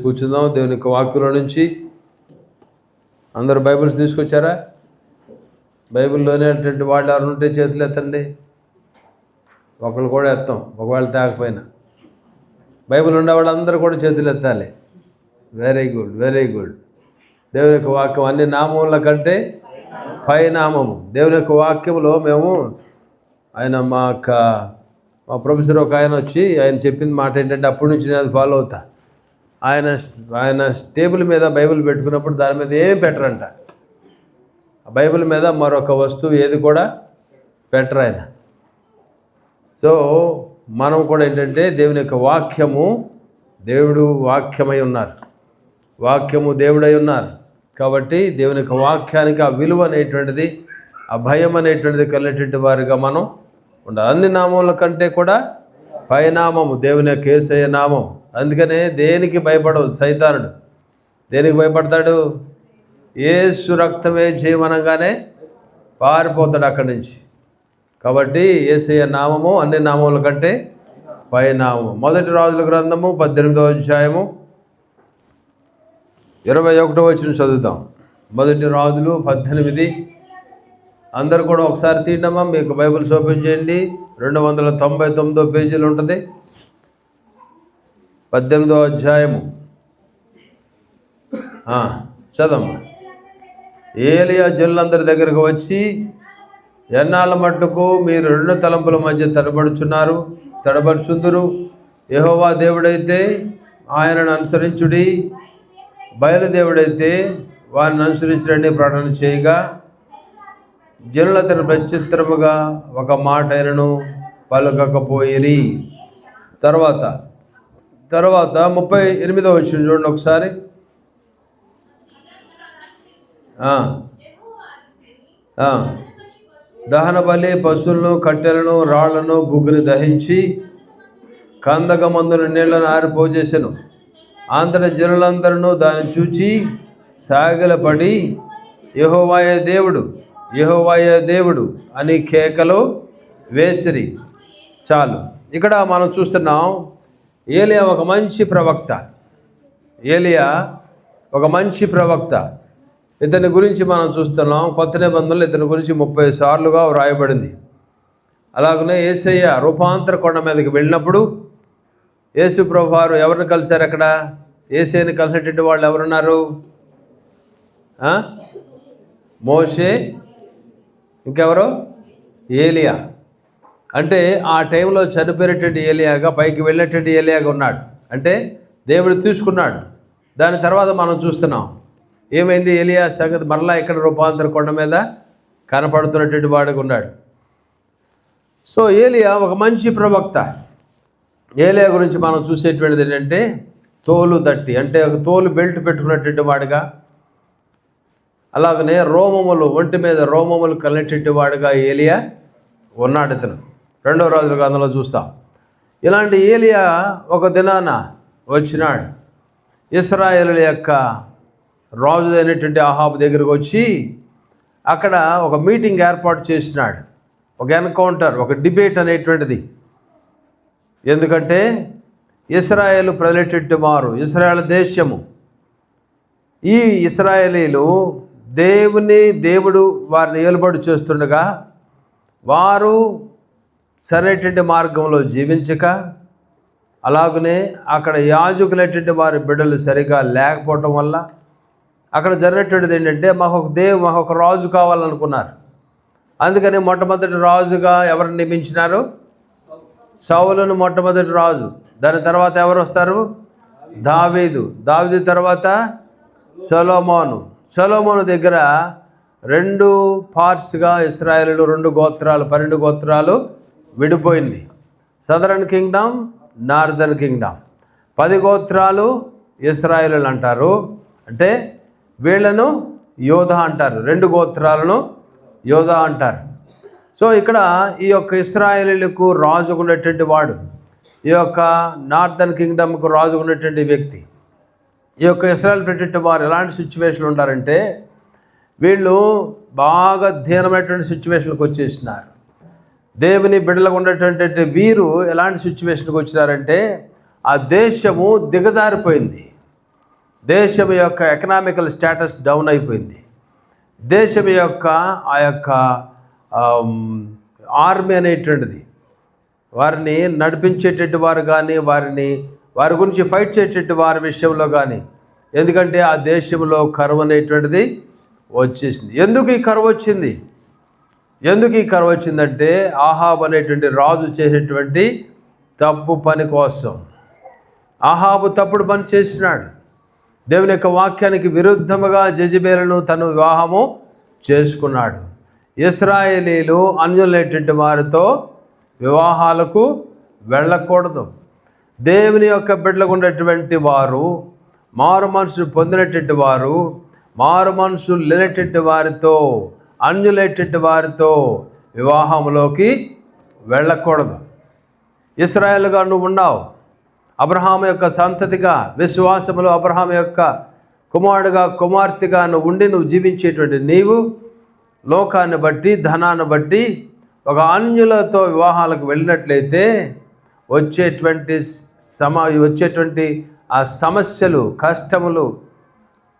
కూర్చుందాం. దేవుని యొక్క వాక్యంలో నుంచి అందరూ బైబిల్స్ తీసుకొచ్చారా? బైబిల్లోనే వాళ్ళు ఎవరు ఉంటే చేతులు ఎత్తండి. ఒకళ్ళు కూడా ఎత్తాం, ఒకవేళ తేకపోయినా. బైబిల్ ఉండే వాళ్ళందరూ కూడా చేతులు ఎత్తాలి. Very good, very good. దేవుని యొక్క వాక్యం అన్ని నామముల కంటే పై నామము. దేవుని యొక్క వాక్యంలో మేము మా ప్రొఫెసర్ ఒక ఆయన వచ్చి ఆయన చెప్పింది మాట ఏంటంటే, అప్పటి నుంచి నేను అది ఫాలో అవుతా. ఆయన టేబుల్ మీద బైబిల్ పెట్టుకున్నప్పుడు దాని మీద ఏం పెట్టరంట. ఆ బైబిల్ మీద మరొక వస్తువు ఏది కూడా పెట్టరు ఆయన. సో మనం కూడా ఏంటంటే దేవుని యొక్క వాక్యము, దేవుడు వాక్యమై ఉన్నారు, వాక్యము దేవుడై ఉన్నారు. కాబట్టి దేవుని యొక్క వాక్యానికి ఆ విలువ అనేటువంటిది, ఆ భయం అనేటువంటిది కలిగేటువంటి వారిగా మనం ఉండాలి. అన్ని నామముల కంటే కూడా పైనామము దేవుని యొక్క యేసయ్య నామం. అందుకనే దేనికి భయపడవు సైతానుడు. దేనికి భయపడతాడు? యేసు రక్తమే జీవనంగానే పారిపోతాడు అక్కడి నుంచి. కాబట్టి యేసయ్య నామము అన్ని నామముల కంటే పైనామము. మొదటి రాజుల గ్రంథము 18వ అధ్యాయము 21వ వచనం చదువుతాం. మొదటి రాజులు 18. అందరు కూడా ఒకసారి తీయడమా, మీకు బైబిల్స్ ఓపెన్ చేయండి. 299వ పేజీలు ఉంటుంది. 18వ అధ్యాయము చదమ్మా. ఏలియా జనులందరి దగ్గరకు వచ్చి, ఎన్నాళ్ళ మట్టుకు మీరు రెండు తలంపుల మధ్య తడబడుచుందురు? యెహోవా దేవుడైతే ఆయనను అనుసరించుడి, బయలుదేవుడైతే వారిని అనుసరించడని ప్రకటన చేయగా, జనులు అతను ప్రత్యుత్తరముగా ఒక మాట అయినను పలకకపోయిరి. తర్వాత 38వ వచనం చూడండి ఒకసారి. దహన బలి పశువులను, కట్టెలను, రాళ్లను, బుగ్గుని దహించి కందకమందున నీళ్లను ఆరిపోజేసెను. అంతట జనులందరూ దాన్ని చూచి సాగిలపడి, యెహోవాయే దేవుడు, యెహోవాయే దేవుడు అని కేకలు వేసిరి. చాలు. ఇక్కడ మనం చూస్తున్నాం, ఏలియా ఒక మంచి ప్రవక్త. ఏలియా ఒక మంచి ప్రవక్త. ఇతని గురించి మనం చూస్తున్నాం. కొత్త నిబంధనలు ఇతని గురించి 30 సార్లుగా వ్రాయబడింది. అలాగనే యేసయ్య రూపాంతర కొండ మీదకి వెళ్ళినప్పుడు యేసు ప్రభువారు ఎవరిని కలిశారు? అక్కడ యేసయ్యని కలిసినటువంటి వాళ్ళు ఎవరున్నారు? మోషే, ఇంకెవరు? ఏలియా. అంటే ఆ టైంలో చనిపోయినటువంటి ఏలియాగా, పైకి వెళ్ళినటువంటి ఏలియాగా ఉన్నాడు. అంటే దేవుడు తీసుకున్నాడు. దాని తర్వాత మనం చూస్తున్నాం ఏమైంది. ఏలియా సంగతి మరలా ఇక్కడ రూపాంతర కొండ మీద కనపడుతున్నటువంటి వాడుగా ఉన్నాడు. సో ఏలియా ఒక మంచి ప్రవక్త. ఏలియా గురించి మనం చూసేటువంటిది ఏంటంటే, తోలు దట్టి, అంటే ఒక తోలు బెల్ట్ పెట్టుకున్నటువంటి వాడుగా, అలాగనే రోమములు, ఒంటి మీద రోమములు కలిగినటువంటి వాడుగా ఏలియా ఉన్నాడు. ఇతను 2వ రాజుల గ్రంథంలో చూస్తాం. ఇలాంటి ఏలియా ఒక దినాన వచ్చినాడు. ఇశ్రాయేలుల యొక్క రాజు అయినటువంటి అహాబు దగ్గరకు వచ్చి అక్కడ ఒక మీటింగ్ ఏర్పాటు చేసినాడు. ఒక ఎన్కౌంటర్, ఒక డిబేట్ అనేటువంటిది. ఎందుకంటే ఇశ్రాయేలు ప్రజలెట్టి వారు, ఇశ్రాయేల్ దేశము, ఈ ఇశ్రాయేలీలు దేవుడు వారిని ఏలుబడి చేస్తుండగా వారు సరైనటువంటి మార్గంలో జీవించక, అలాగనే అక్కడ యాజకులైనటువంటి వారి బిడ్డలు సరిగా లేకపోవటం వల్ల అక్కడ జరిగినటువంటిది ఏంటంటే, మాకు ఒక రాజు కావాలనుకున్నారు. అందుకని మొట్టమొదటి రాజుగా ఎవరిని నియమించినారు? సౌలును మొట్టమొదటి రాజు. దాని తర్వాత ఎవరు వస్తారు? దావీదు తర్వాత సొలొమోను దగ్గర 2 పార్ట్స్గా ఇశ్రాయేలు 2 గోత్రాలు, 12 గోత్రాలు విడిపోయింది. Southern Kingdom, northern Kingdom. 10 గోత్రాలు ఇశ్రాయేలు అంటారు. అంటే వీళ్ళను యోధా అంటారు. 2 గోత్రాలను యోధా అంటారు. సో ఇక్కడ ఈ యొక్క ఇశ్రాయేలీలకు రాజుగా ఉన్నటువంటి వాడు, ఈ యొక్క నార్దర్న్ కింగ్డమ్కు రాజుగా ఉన్నటువంటి వ్యక్తి. ఈ యొక్క ఇశ్రాయేలు పెట్టేటువంటి వారు ఎలాంటి సిచ్యువేషన్లు ఉంటారంటే, వీళ్ళు బాగా దీనమైనటువంటి సిచ్యువేషన్కి వచ్చేసినారు. దేవుని బిడ్డలకు ఉన్నటువంటి వీరు ఎలాంటి సిచ్యువేషన్కి వచ్చినారంటే, ఆ దేశము దిగజారిపోయింది. దేశం యొక్క ఎకనామికల్ స్టేటస్ డౌన్ అయిపోయింది. దేశం యొక్క ఆ యొక్క ఆర్మీ అనేటువంటిది, వారిని నడిపించేటట్టు వారు కానీ, వారి గురించి ఫైట్ చేసేటట్టు వారి విషయంలో కానీ, ఎందుకంటే ఆ దేశంలో కరువు అనేటువంటిది వచ్చేసింది. ఎందుకు ఈ కరువు వచ్చింది? ఎందుకు ఈ కరువు వచ్చిందంటే ఆహాబు అనేటువంటి రాజు చేసేటువంటి తప్పు పని కోసం. ఆహాబు తప్పుడు పని చేసినాడు. దేవుని యొక్క వాక్యానికి విరుద్ధముగా జెజబేలును తను వివాహము చేసుకున్నాడు. ఇశ్రాయేలీలు అన్యులైనటువంటి వారితో వివాహాలకు వెళ్ళకూడదు. దేవుని యొక్క బిడ్డలకు ఉన్నటువంటి వారు, మారు మనసు పొందినటువంటి వారు, మారు మనసు లేనటువంటి వారితో, అన్యులైనటువంటి వారితో వివాహంలోకి వెళ్ళకూడదు. ఇశ్రాయేలుగా నువ్వు ఉన్నావు. అబ్రహాము యొక్క సంతతిగా, విశ్వాసములో అబ్రహాము యొక్క కుమారుడుగా, కుమార్తెగా నువ్వు జీవించేటువంటి నీవు లోకాన్ని బట్టి, ధనాన్ని బట్టి ఒక అన్యులతో వివాహాలకు వెళ్ళినట్లయితే వచ్చేటువంటి ఆ సమస్యలు, కష్టములు,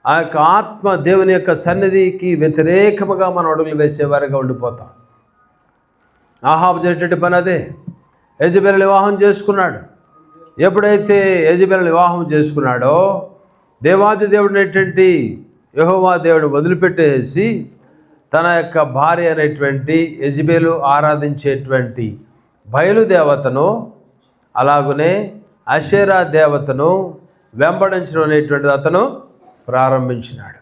ఆ యొక్క ఆత్మ దేవుని యొక్క సన్నిధికి వ్యతిరేకముగా మనం అడుగులు వేసేవారిగా ఉండిపోతాం. ఆహాబు చేసేటువంటి పని అదే. యెజబెలు వివాహం చేసుకున్నాడు. ఎప్పుడైతే యెజబెలు వివాహం చేసుకున్నాడో దేవాది దేవుడు అనేటువంటి యెహోవా దేవుడు వదిలిపెట్టేసి తన యొక్క భార్య అనేటువంటి యెజబెలు ఆరాధించేటువంటి బయలుదేవతను, అలాగనే అషేరా దేవతను వెంబడించడం అనేటువంటిది అతను ప్రారంభించినాడు.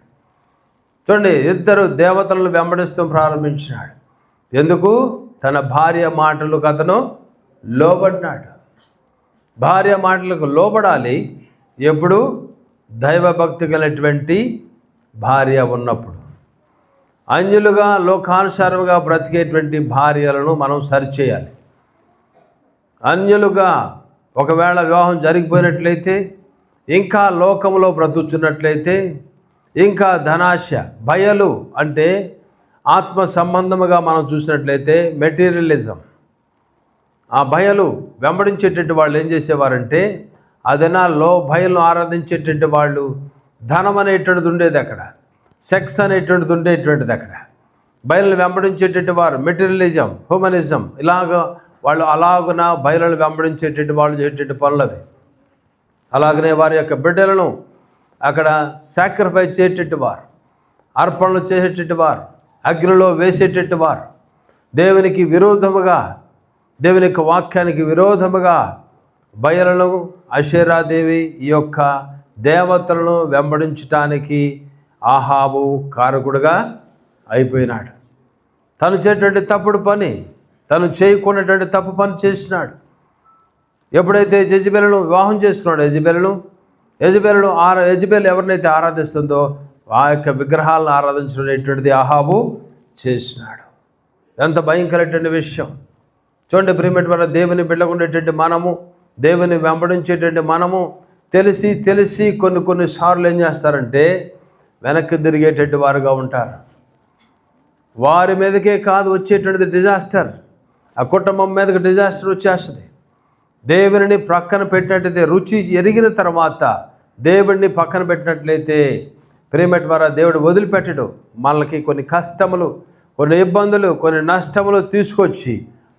చూడండి, ఇద్దరు దేవతలను వెంబడిస్తూ ప్రారంభించినాడు. ఎందుకు? తన భార్య మాటలకు అతను లోబడినాడు. భార్య మాటలకు లోబడాలి ఎప్పుడు? దైవభక్తి కలిగినటువంటి భార్య ఉన్నప్పుడు. అన్యులుగా లోకానుసారముగా బ్రతికేటువంటి భార్యలను మనం సరిచేయాలి. అన్యులుగా ఒకవేళ వివాహం జరిగిపోయినట్లయితే, ఇంకా లోకంలో బ్రతుకుతున్నట్లయితే, ఇంకా ధనాశ, భయలు అంటే ఆత్మ సంబంధముగా మనం చూసినట్లయితే మెటీరియలిజం, ఆ భయలు వెంబడించేటటువంటి వాళ్ళు ఏం చేసేవారంటే, ఆ దినాల్లో భయలను ఆరాధించేటటువంటి వాళ్ళు ధనం అనేటువంటిది ఉండేది అక్కడ, సెక్స్ అనేటువంటిది ఉండేటువంటిది అక్కడ. బయలును వెంబడించేటటువంటి వారు మెటీరియలిజం, హ్యూమనిజం, వాళ్ళు అలాగున బయలును వెంబడించేటటువంటి వాళ్ళు చేసేటటువంటి పనులవి. అలాగనే వారి యొక్క బిడ్డలను అక్కడ సాక్రిఫైస్ చేసేటటువంటి వారు, అర్పణలు చేసేటటువంటి వారు, అగ్నిలో వేసేటటువంటి వారు, దేవునికి విరోధముగా, దేవుని యొక్క వాక్యానికి విరోధముగా బయలును, అషేరాదేవి ఈ యొక్క దేవతలను వెంబడించటానికి ఆహాబు కారకుడుగా అయిపోయినాడు. తను చేసేటువంటి తప్పుడు పని, తను చేయకున్నటువంటి తప్పు పని చేసినాడు. ఎప్పుడైతే యెజబెలును వివాహం చేసుకున్నాడు, యెజబెలు ఎవరినైతే ఆరాధిస్తుందో ఆ యొక్క విగ్రహాలను ఆరాధించడం అనేటువంటిది ఆహాబు చేసినాడు. ఎంత భయంకరమైనటువంటి విషయం చూడండి. ప్రియమైన వారు, దేవుని బిడ్డకుండేటువంటి మనము, దేవుని వెంబడించేటువంటి మనము తెలిసి కొన్నిసార్లు ఏం చేస్తారంటే వెనక్కి తిరిగేటట్టు వారుగా ఉంటారు. వారి మీదకే కాదు వచ్చేటువంటిది డిజాస్టర్, ఆ కుటుంబం మీదకి డిజాస్టర్ వచ్చేస్తుంది. దేవుని ప్రక్కన పెట్టినట్లయితే, రుచి ఎరిగిన తర్వాత దేవుడిని పక్కన పెట్టినట్లయితే ప్రియమైన వారు, దేవుడు వదిలిపెట్టడు. మనకి కొన్ని కష్టములు, కొన్ని ఇబ్బందులు, కొన్ని నష్టములు తీసుకొచ్చి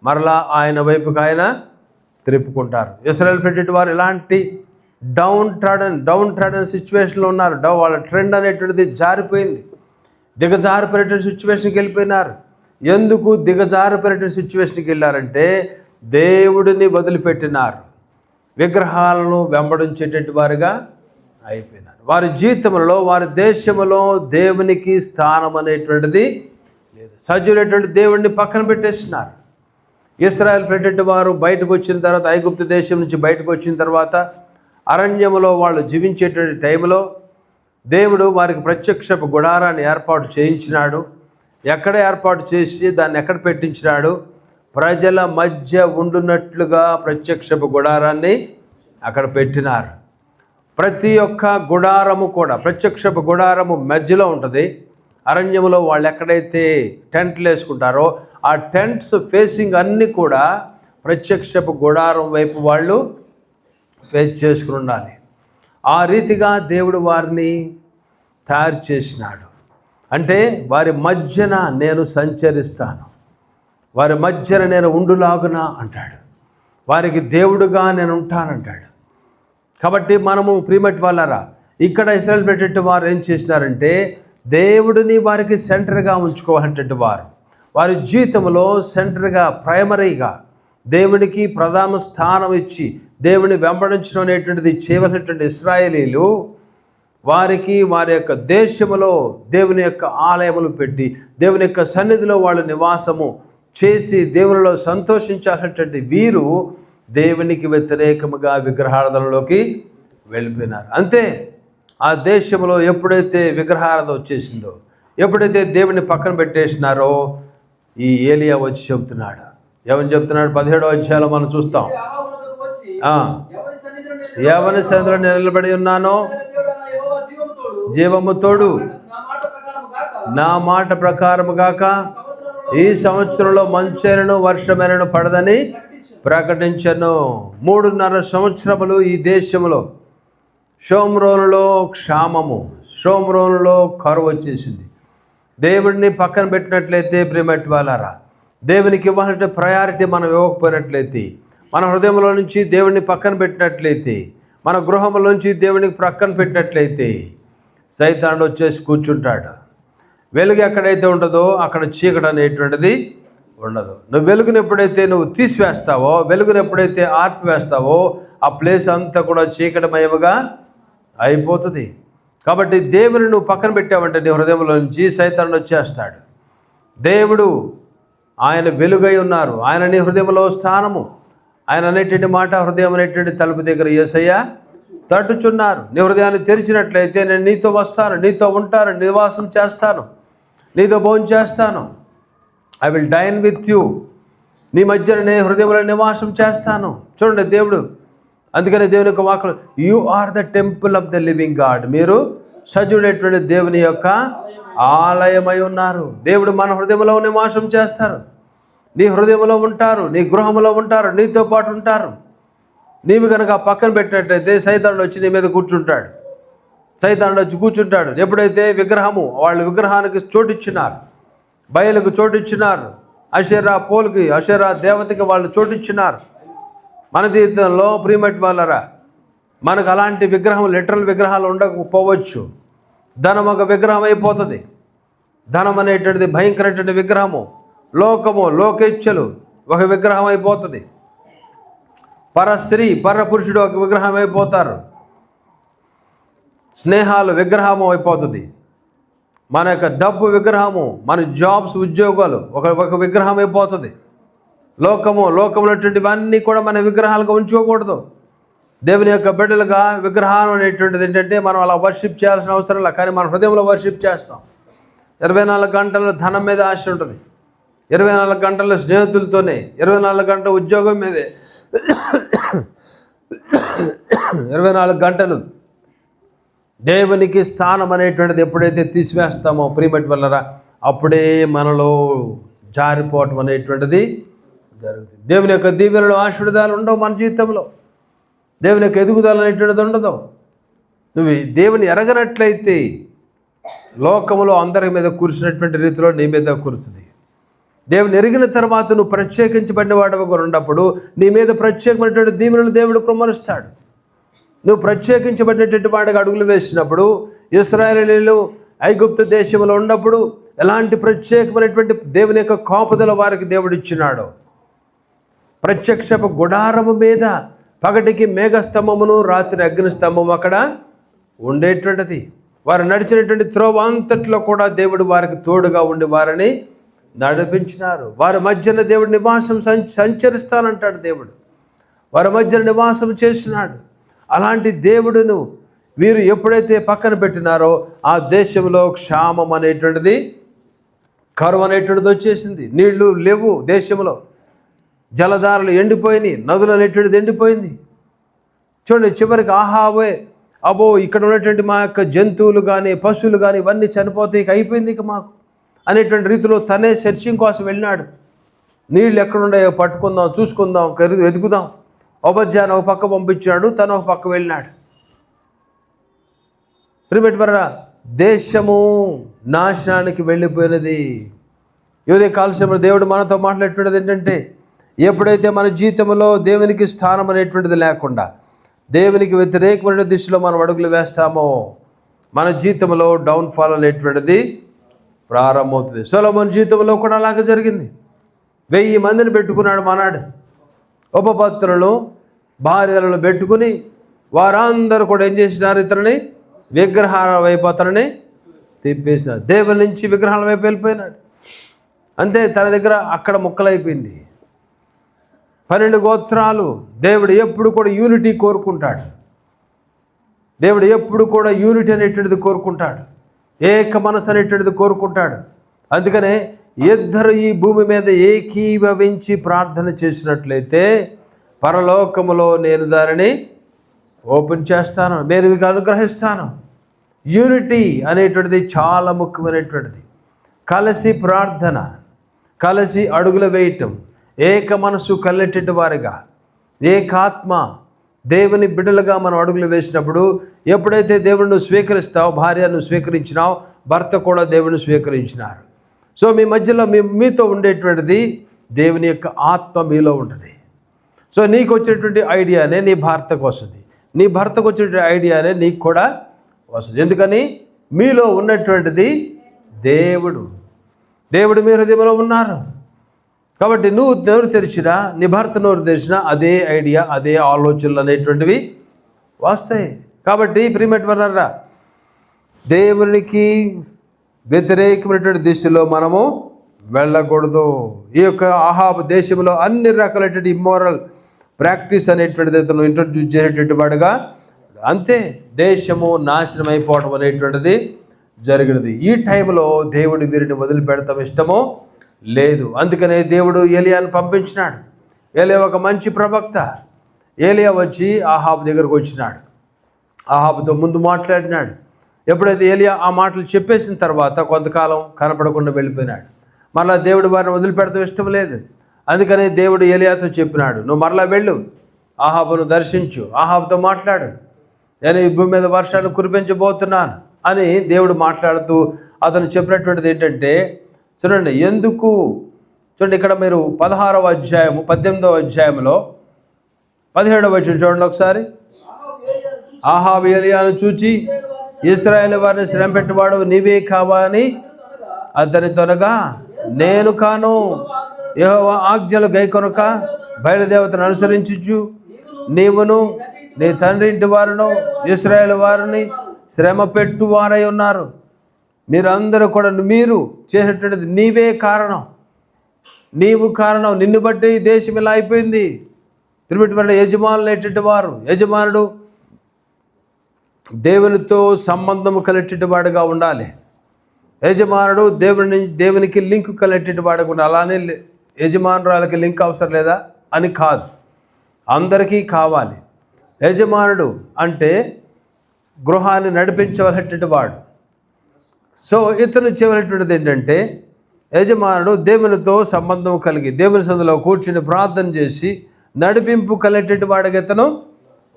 మరలా ఆయన వైపుకి ఆయన త్రిప్పుకుంటారు. ఇశ్రాయేలు పెట్టేటి వారు ఇలాంటి డౌన్ ట్రాడన్ సిచ్యువేషన్లో ఉన్నారు. వాళ్ళ ట్రెండ్ అనేటువంటిది జారిపోయింది. దిగజారిపోయేటువంటి సిచ్యువేషన్కి వెళ్ళిపోయినారు. ఎందుకు దిగజారిపోయేటువంటి సిచ్యువేషన్కి వెళ్ళారంటే దేవుడిని వదిలిపెట్టినారు, విగ్రహాలను వెంబడించేటటువంటి వారుగా అయిపోయినారు. వారి జీవితంలో, వారి దేశంలో దేవునికి స్థానం అనేటువంటిది లేదు. సజీవులైనటువంటి దేవుడిని పక్కన పెట్టేస్తున్నారు. ఇశ్రాయేలు పెట్టేటి వారు బయటకు వచ్చిన తర్వాత, ఐగుప్తు దేశం నుంచి బయటకు వచ్చిన తర్వాత అరణ్యములో వాళ్ళు జీవించేటువంటి టైంలో దేవుడు వారికి ప్రత్యక్షపు గుడారాన్ని ఏర్పాటు చేయించినాడు. ఎక్కడ ఏర్పాటు చేసి దాన్ని ఎక్కడ పెట్టించినాడు? ప్రజల మధ్య ఉండునట్లుగా ప్రత్యక్షపు గుడారాన్ని అక్కడ పెట్టినారు. ప్రతి ఒక్క గుడారము కూడా, ప్రత్యక్షపు గుడారము మధ్యలో ఉంటుంది. అరణ్యములో వాళ్ళు ఎక్కడైతే టెంట్లు వేసుకుంటారో ఆ టెంట్స్ ఫేసింగ్ అన్నీ కూడా ప్రత్యక్షపు గుడారం వైపు వాళ్ళు ఫేస్ చేసుకుని ఉండాలి. ఆ రీతిగా దేవుడు వారిని తయారు చేసినాడు. అంటే వారి మధ్యన నేను సంచరిస్తాను, వారి మధ్యన నేను ఉండులాగున అంటాడు. వారికి దేవుడుగా నేను ఉంటానంటాడు. కాబట్టి మనము ప్రియమటి వాళ్ళారా, ఇక్కడ ఇశ్రాయేలు పెట్టేటి వారు ఏం చేసినారంటే దేవుడిని వారికి సెంటర్గా ఉంచుకోవాలంటే వారి జీవితంలో సెంటర్గా, ప్రైమరీగా దేవునికి ప్రధాన స్థానం ఇచ్చి దేవుని వెంబడించడం అనేటువంటిది చేయవలసినటువంటి ఇశ్రాయేలీలు వారికి వారి యొక్క దేశములో దేవుని యొక్క ఆలయములు పెట్టి దేవుని యొక్క సన్నిధిలో వాళ్ళు నివాసము చేసి దేవునిలో సంతోషించాల్సినటువంటి వీరు దేవునికి వ్యతిరేకముగా విగ్రహారాధనలోకి వెళ్ళిపోయినారు. అంతే. ఆ దేశంలో ఎప్పుడైతే విగ్రహారాధన వచ్చేసిందో, ఎప్పుడైతే దేవుని పక్కన పెట్టేసినారో ఈ ఏలియా వచ్చి చెబుతున్నాడు. ఏమని చెప్తున్నాడు? 17వ అధ్యాయంలో మనం చూస్తాం. ఎవరి సన్నిధిలో నేను నిలబడి ఉన్నానో జీవము తోడు, నా మాట ప్రకారము గాక ఈ సంవత్సరంలో మంచైనను వర్షమైనను పడదని ప్రకటించను. 3.5 సంవత్సరములు ఈ దేశంలో షోమ్రోనులో క్షామము, షోమ్రోనులో కరువు వచ్చేసింది. దేవుడిని పక్కన పెట్టినట్లయితే ప్రియమటి వాళ్ళారా, దేవునికి ఇవ్వాలంటే ప్రయారిటీ మనం ఇవ్వకపోయినట్లయితే, మన హృదయంలో నుంచి దేవుడిని పక్కన పెట్టినట్లయితే, మన గృహంలోంచి దేవునికి ప్రక్కన పెట్టినట్లయితే సైతానుడు వచ్చేసి కూర్చుంటాడు. వెలుగు ఎక్కడైతే ఉంటుందో అక్కడ చీకటి అనేటువంటిది ఉండదు. నువ్వు వెలుగుని ఎప్పుడైతే నువ్వు తీసివేస్తావో, వెలుగుని ఎప్పుడైతే ఆర్పివేస్తావో ఆ ప్లేస్ అంతా కూడా చీకటిమయముగా అయిపోతుంది. కాబట్టి దేవుని నువ్వు పక్కన పెట్టావంటే నీ హృదయంలో నుంచి సైతానుడు వచ్చేస్తాడు. దేవుడు ఆయన వెలుగై ఉన్నారు, ఆయన నీ హృదయంలో స్థానము, ఆయన అనేటువంటి మాట హృదయం అనేటువంటి తలుపు దగ్గర యేసయ్య తట్టుచున్నారు. నీ హృదయాన్ని తెరిచినట్లయితే నేను నీతో వస్తాను, నీతో ఉంటాను, నివాసం చేస్తాను, నీతో భోజనం చేస్తాను. I will dyne with you. నీ మధ్యన నీ హృదయంలో నివాసం చేస్తాను. చూడండి దేవుడు, అందుకని దేవుని యొక్క వాక్యం, you are the temple of the living God. మీరు సజీవుడైనటువంటి దేవుని యొక్క ఆలయమై ఉన్నారు. దేవుడు మన హృదయంలో నివాసం చేస్తారు, నీ హృదయంలో ఉంటారు, నీ గృహంలో ఉంటారు, నీతో పాటు ఉంటారు. నీవు కనుక పక్కన పెట్టినట్లయితే సైతానుడు వచ్చి నీ మీద కూర్చుంటాడు. సైతానుడు వచ్చి కూర్చుంటాడు. ఎప్పుడైతే విగ్రహము, వాళ్ళు విగ్రహానికి చోటిచ్చినారు, బయలుకు చోటిచ్చినారు, అషేరా పోల్కి, అషేరా దేవతకి వాళ్ళు చోటిచ్చినారు. మన జీవితంలో ప్రియమటి వాళ్ళరా, మనకు అలాంటి విగ్రహం, లిటరల్ విగ్రహాలు ఉండకపోవచ్చు. ధనం ఒక విగ్రహం అయిపోతుంది. ధనం అనేటువంటిది భయంకరమైన విగ్రహము. లోకము, లోకేచ్ఛలు ఒక విగ్రహం అయిపోతుంది. పర స్త్రీ, పర పురుషుడు ఒక విగ్రహం అయిపోతారు. స్నేహాలు విగ్రహము అయిపోతుంది. మన యొక్క డబ్బు విగ్రహము, మన జాబ్స్, ఉద్యోగాలు ఒక విగ్రహం అయిపోతుంది. లోకములటువంటివన్నీ కూడా మన విగ్రహాలుగా ఉంచుకోకూడదు. దేవుని యొక్క బిడ్డలుగా విగ్రహం అనేటువంటిది ఏంటంటే మనం అలా వర్షిప్ చేయాల్సిన అవసరం లేదు, కానీ మన హృదయంలో వర్షిప్ చేస్తాం. 24 గంటలు ధనం మీద ఆశ ఉంటుంది, 24 గంటలు స్నేహితులతోనే, 24 గంటల ఉద్యోగం మీదే, 24 గంటలు దేవునికి స్థానం అనేటువంటిది ఎప్పుడైతే తీసివేస్తామో ప్రియమటి వల్లరా, అప్పుడే మనలో జారిపోవటం అనేటువంటిది జరుగుతుంది. దేవుని యొక్క దీవెనలు, ఆశీర్వాదాలు ఉండవు మన జీవితంలో. దేవుని యొక్క ఎదుగుదల అనేటువంటిది ఉండదు. నువ్వు దేవుని ఎరగనట్లయితే లోకములో అందరి మీద కూర్చున్నటువంటి రీతిలో నీ మీద కూర్చుంది. దేవుని ఎరిగిన తర్వాత నువ్వు ప్రత్యేకించబడిన వాడుగా ఉన్నప్పుడు నీ మీద ప్రత్యేకమైనటువంటి దీవెనలు దేవుడు కుమ్మరిస్తాడు. నువ్వు ప్రత్యేకించబడినటువంటి వాడిగా అడుగులు వేసినప్పుడు, ఇశ్రాయేలీయులు ఐగుప్తు దేశంలో ఉన్నప్పుడు ఎలాంటి ప్రత్యేకమైనటువంటి దేవుని యొక్క కాపుదల వారికి దేవుడు ఇచ్చినాడు. ప్రత్యక్షపు గుడారము మీద పగటికి మేఘస్తంభమును, రాత్రి అగ్నిస్తంభము అక్కడ ఉండేటువంటిది. వారు నడిచినటువంటి త్రోవ అంతట్లో కూడా దేవుడు వారికి తోడుగా ఉండి వారిని నడిపించినారు. వారి మధ్యన దేవుడు నివాసం సంచరిస్తానంటాడు. దేవుడు వారి మధ్యన నివాసం చేసినాడు. అలాంటి దేవుడును వీరు ఎప్పుడైతే పక్కన పెట్టినారో ఆ దేశంలో క్షామం అనేటువంటిది, కరువు అనేటువంటిది వచ్చేసింది. నీళ్లు లేవు దేశంలో, జలధారలు ఎండిపోయినాయి, నదులు అనేటువంటిది ఎండిపోయింది. చూడండి, చివరికి ఆహావే అబో ఇక్కడ ఉన్నటువంటి మా యొక్క జంతువులు కానీ పశువులు కానీ ఇవన్నీ చనిపోతాయి, ఇక అయిపోయింది ఇక మాకు అనేటువంటి రీతిలో తనే సెర్చింగ్ కోసం వెళ్ళినాడు. నీళ్ళు ఎక్కడున్నాయో పట్టుకుందాం, చూసుకుందాం, వెతుకుదాం. ఉపధ్యానం ఒక పక్క పంపించాడు, తను ఒక పక్క వెళ్ళినాడు. ప్రియమైన దేశము నాశనానికి వెళ్ళిపోయినది. ఇదే కాలశంలో దేవుడు మనతో మాట్లాడేటువంటిది ఏంటంటే, ఎప్పుడైతే మన జీవితంలో దేవునికి స్థానం అనేటువంటిది లేకుండా దేవునికి వ్యతిరేకమైన దిశలో మనం అడుగులు వేస్తామో మన జీవితంలో డౌన్ఫాల్ అనేటువంటిది ప్రారంభమవుతుంది. సొలొమోను జీవితంలో కూడా అలాగే జరిగింది. 1000 మందిని పెట్టుకున్నాడు మనాడు. ఉపపత్రులను భార్యలను పెట్టుకుని వారందరూ కూడా ఏం చేసినారు? ఇతరుని విగ్రహాల వైపు అతనిని తిప్పేసినాడు. దేవుని నుంచి విగ్రహాల వైపు వెళ్ళిపోయినాడు. అంతే, తన దగ్గర అక్కడ ముక్కలైపోయింది. 12 గోత్రాలు. దేవుడు ఎప్పుడు కూడా యూనిటీ కోరుకుంటాడు. దేవుడు ఎప్పుడు కూడా యూనిటీ అనేటువంటిది కోరుకుంటాడు. ఏక మనసు అనేటువంటిది కోరుకుంటాడు. అందుకనే ఇద్దరు ఈ భూమి మీద ఏకీభవించి ప్రార్థన చేసినట్లయితే పరలోకములో నేను దానిని ఓపెన్ చేస్తాను, నేను మీకు అనుగ్రహిస్తాను. యూనిటీ అనేటువంటిది చాలా ముఖ్యమైనటువంటిది. కలిసి ప్రార్థన, కలిసి అడుగులు వేయటం, ఏక మనసు కలిగేటటువంటి వారిగా, ఏకాత్మ దేవుని బిడ్డలుగా మనం అడుగులు వేసినప్పుడు, ఎప్పుడైతే దేవుడిని స్వీకరిస్తావు, భార్యను స్వీకరించినావు, భర్త కూడా దేవుని స్వీకరించినారు. సో మీ మధ్యలో మీతో ఉండేటువంటిది దేవుని యొక్క ఆత్మ మీలో ఉంటుంది. సో నీకు వచ్చేటువంటి ఐడియానే నీ భర్తకు వస్తుంది, నీ భర్తకు వచ్చేటువంటి ఐడియానే నీకు కూడా వస్తుంది. ఎందుకని? మీలో ఉన్నటువంటిది దేవుడు మీ హృదయంలో ఉన్నారు. కాబట్టి నువ్వు నోరు తెరిచినా, నీ భర్త నోరు తెరిచినా అదే ఐడియా, అదే ఆలోచనలు అనేటువంటివి వస్తాయి. కాబట్టి ప్రియమైనవారా, దేవునికి వ్యతిరేకమైనటువంటి దిశలో మనము వెళ్ళకూడదు. ఈ యొక్క అహాబు దేశంలో అన్ని రకాలైనటువంటి ఇమ్మోరల్ ప్రాక్టీస్ అనేటువంటిది అతను ఇంట్రడ్యూస్ చేసేటువంటి వాడుగా, అంతే దేశము నాశనం అయిపోవడం అనేటువంటిది జరిగినది. ఈ టైంలో దేవుడు వీరిని వదిలిపెడతాం ఇష్టమో లేదు. అందుకనే దేవుడు ఏలియాను పంపించినాడు. ఏలియా ఒక మంచి ప్రవక్త. ఏలియా వచ్చి అహాబు దగ్గరకు వచ్చినాడు. అహాబుతో ముందు మాట్లాడినాడు. ఎప్పుడైతే ఏలియా ఆ మాటలు చెప్పేసిన తర్వాత కొంతకాలం కనపడకుండా వెళ్ళిపోయినాడు. మరలా దేవుడు వారిని వదిలిపెడతాం ఇష్టం లేదు. అందుకని దేవుడు ఏలియాతో చెప్పినాడు, నువ్వు మరలా వెళ్ళు, అహాబును దర్శించు, అహాబుతో మాట్లాడు, నేను ఈ భూమి మీద వర్షాలు కురిపించబోతున్నాను అని దేవుడు మాట్లాడుతూ అతను చెప్పినటువంటిది ఏంటంటే, చూడండి ఎందుకు, చూడండి ఇక్కడ మీరు 16వ అధ్యాయము 18వ అధ్యాయంలో 17వ వచనం చూడండి ఒకసారి. అహాబు ఏలియాను చూచి, ఇశ్రాయేలు వారిని శ్రమ పెట్టేవాడు నీవే కావా అని అతనితోనగా, నేను కాను, యెహోవా ఆజ్ఞలు గైకొనక బయలుదేవతను అనుసరించుచు నీవును నీ తండ్రి ఇంటి వారును ఇశ్రాయేలు వారిని శ్రమ పెట్టువారై ఉన్నారు. మీరందరూ కూడా మీరు చేసేటువంటిది నీవే కారణం, నీవు కారణం, నిన్ను బట్టి ఈ దేశం ఇలా అయిపోయింది. తిరుమల యజమానులు ఏంటంటే వారు, యజమానుడు దేవునితో సంబంధము కలిగేటటువంటి వాడుగా ఉండాలి. యజమానుడు దేవునికి లింక్ కలిగేటటువంటి వాడుగా ఉండాలి. అలానే యజమానురాలకి లింక్ అవసరం లేదా అని కాదు, అందరికీ కావాలి. యజమానుడు అంటే గృహాన్ని నడిపించవలసినటువంటి వాడు. సో ఇతను చేయవలసినటువంటిది ఏంటంటే, యజమానుడు దేవునితో సంబంధం కలిగి దేవుని సన్నిధిలో కూర్చుని ప్రార్థన చేసి నడిపింపు కలిగేటటువంటి వాడికి ఇతను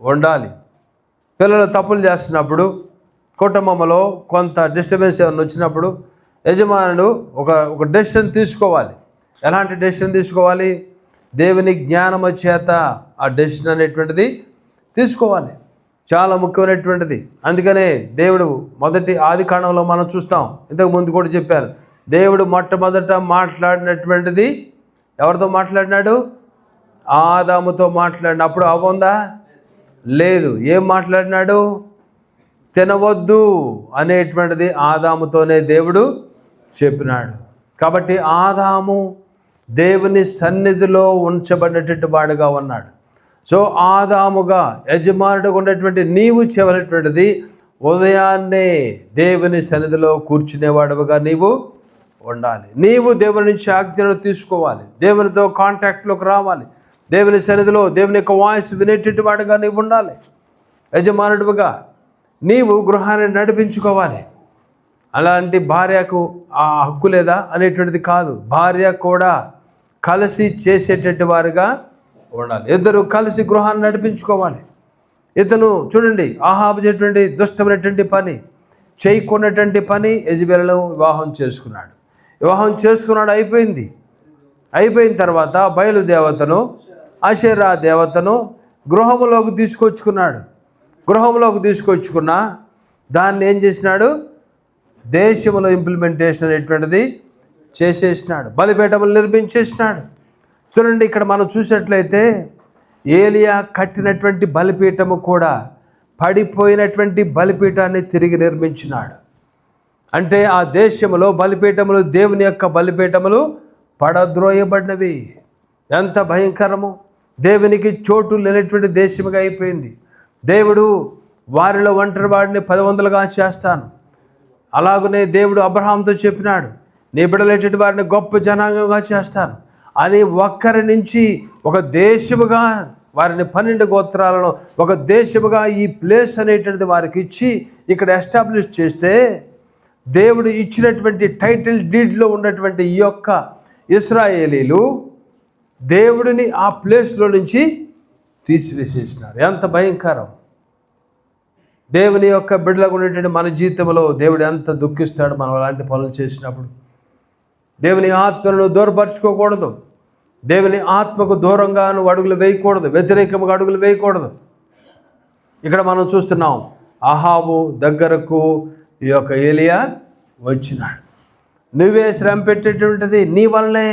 ఉండాలి. పిల్లలు తప్పులు చేస్తున్నప్పుడు, కుటుంబంలో కొంత డిస్టర్బెన్స్ ఏమైనా వచ్చినప్పుడు యజమానుడు ఒక డెసిషన్ తీసుకోవాలి. ఎలాంటి డెసిషన్ తీసుకోవాలి? దేవుని జ్ఞానము చేత ఆ డెసిషన్ అనేటువంటిది తీసుకోవాలి. చాలా ముఖ్యమైనటువంటిది. అందుకనే దేవుడు మొదటి ఆది కాండంలో మనం చూస్తాం, ఇంతకు ముందు కూడా చెప్పారు, దేవుడు మొట్టమొదట మాట్లాడినటువంటిది ఎవరితో మాట్లాడినాడు? ఆదాముతో మాట్లాడిన. అప్పుడు అవ్వ ఉందా? లేదు. ఏం మాట్లాడినాడు? తినవద్దు అనేటువంటిది ఆదాముతోనే దేవుడు చెప్పినాడు. కాబట్టి ఆదాము దేవుని సన్నిధిలో ఉంచబడినటువంటి వాడుగా ఉన్నాడు. సో ఆదాముగా యజమానుడుగా ఉన్నటువంటి నీవు చేయవలసినటువంటిది ఉదయాన్నే దేవుని సన్నిధిలో కూర్చునేవాడుగా నీవు ఉండాలి. నీవు దేవుని నుంచి ఆజ్ఞలు తీసుకోవాలి, దేవునితో కాంటాక్ట్లోకి రావాలి, దేవుని సన్నిధిలో దేవుని యొక్క వాయిస్ వినేటటువంటి వాడుగా నీవు ఉండాలి. యజమానుడుగా నీవు గృహాన్ని నడిపించుకోవాలి. అలాంటి భార్యకు ఆ హక్కు లేదా అనేటువంటిది కాదు, భార్య కూడా కలిసి చేసేటటువంటి వారుగా ఉండాలి. ఇద్దరు కలిసి గృహాన్ని నడిపించుకోవాలి. ఇతను చూడండి, అహాబు చేసేటువంటి దుష్టమైనటువంటి పని, చేయకున్నటువంటి పని యెజబెలు వివాహం చేసుకున్నాడు. అయిపోయిన తర్వాత బయలుదేవతను, అషేరా దేవతను గృహంలోకి తీసుకొచ్చుకున్న దాన్ని ఏం చేసినాడు? దేశంలో ఇంప్లిమెంటేషన్ అనేటువంటిది చేసేసినాడు. బలిపీఠములు నిర్మించేసినాడు. చూడండి, ఇక్కడ మనం చూసినట్లయితే ఏలియా కట్టినటువంటి బలిపీఠము కూడా పడిపోయినటువంటి బలిపీఠాన్ని తిరిగి నిర్మించినాడు. అంటే ఆ దేశంలో బలిపీఠములు, దేవుని యొక్క బలిపీఠములు పడద్రోయబడినవి. ఎంత భయంకరము! దేవునికి చోటు లేనటువంటి దేశముగా అయిపోయింది. దేవుడు వారిలో ఒంటరి వాడిని 10,000గా చేస్తాను. అలాగనే దేవుడు అబ్రహాంతో చెప్పినాడు, నీ బిడ్డలేటువంటి వారిని గొప్ప జనాంగంగా చేస్తాను అని. ఒక్కరి నుంచి ఒక దేశముగా వారిని 12 గోత్రాలను ఒక దేశముగా ఈ ప్లేస్ అనేటువంటిది వారికి ఇచ్చి ఇక్కడ ఎస్టాబ్లిష్ చేస్తే, దేవుడు ఇచ్చినటువంటి టైటిల్ డీడ్లో ఉన్నటువంటి ఈ యొక్క ఇశ్రాయేలీలు దేవుడిని ఆ ప్లేస్లో నుంచి తీసివేసేసినారు. ఎంత భయంకరం! దేవుని యొక్క బిడ్డలకు ఉన్నటువంటి మన జీవితంలో దేవుడు ఎంత దుఃఖిస్తాడు మనం అలాంటి పనులు చేసినప్పుడు. దేవుని ఆత్మను దూరపరచుకోకూడదు. దేవుని ఆత్మకు దూరంగా నువ్వు అడుగులు వేయకూడదు, వ్యతిరేకంగా అడుగులు వేయకూడదు. ఇక్కడ మనం చూస్తున్నాం, అహాబు దగ్గరకు ఈ యొక్క ఏలియా వచ్చినాడు. నువ్వే శ్రమ పెట్టేటువంటిది నీ వల్లనే.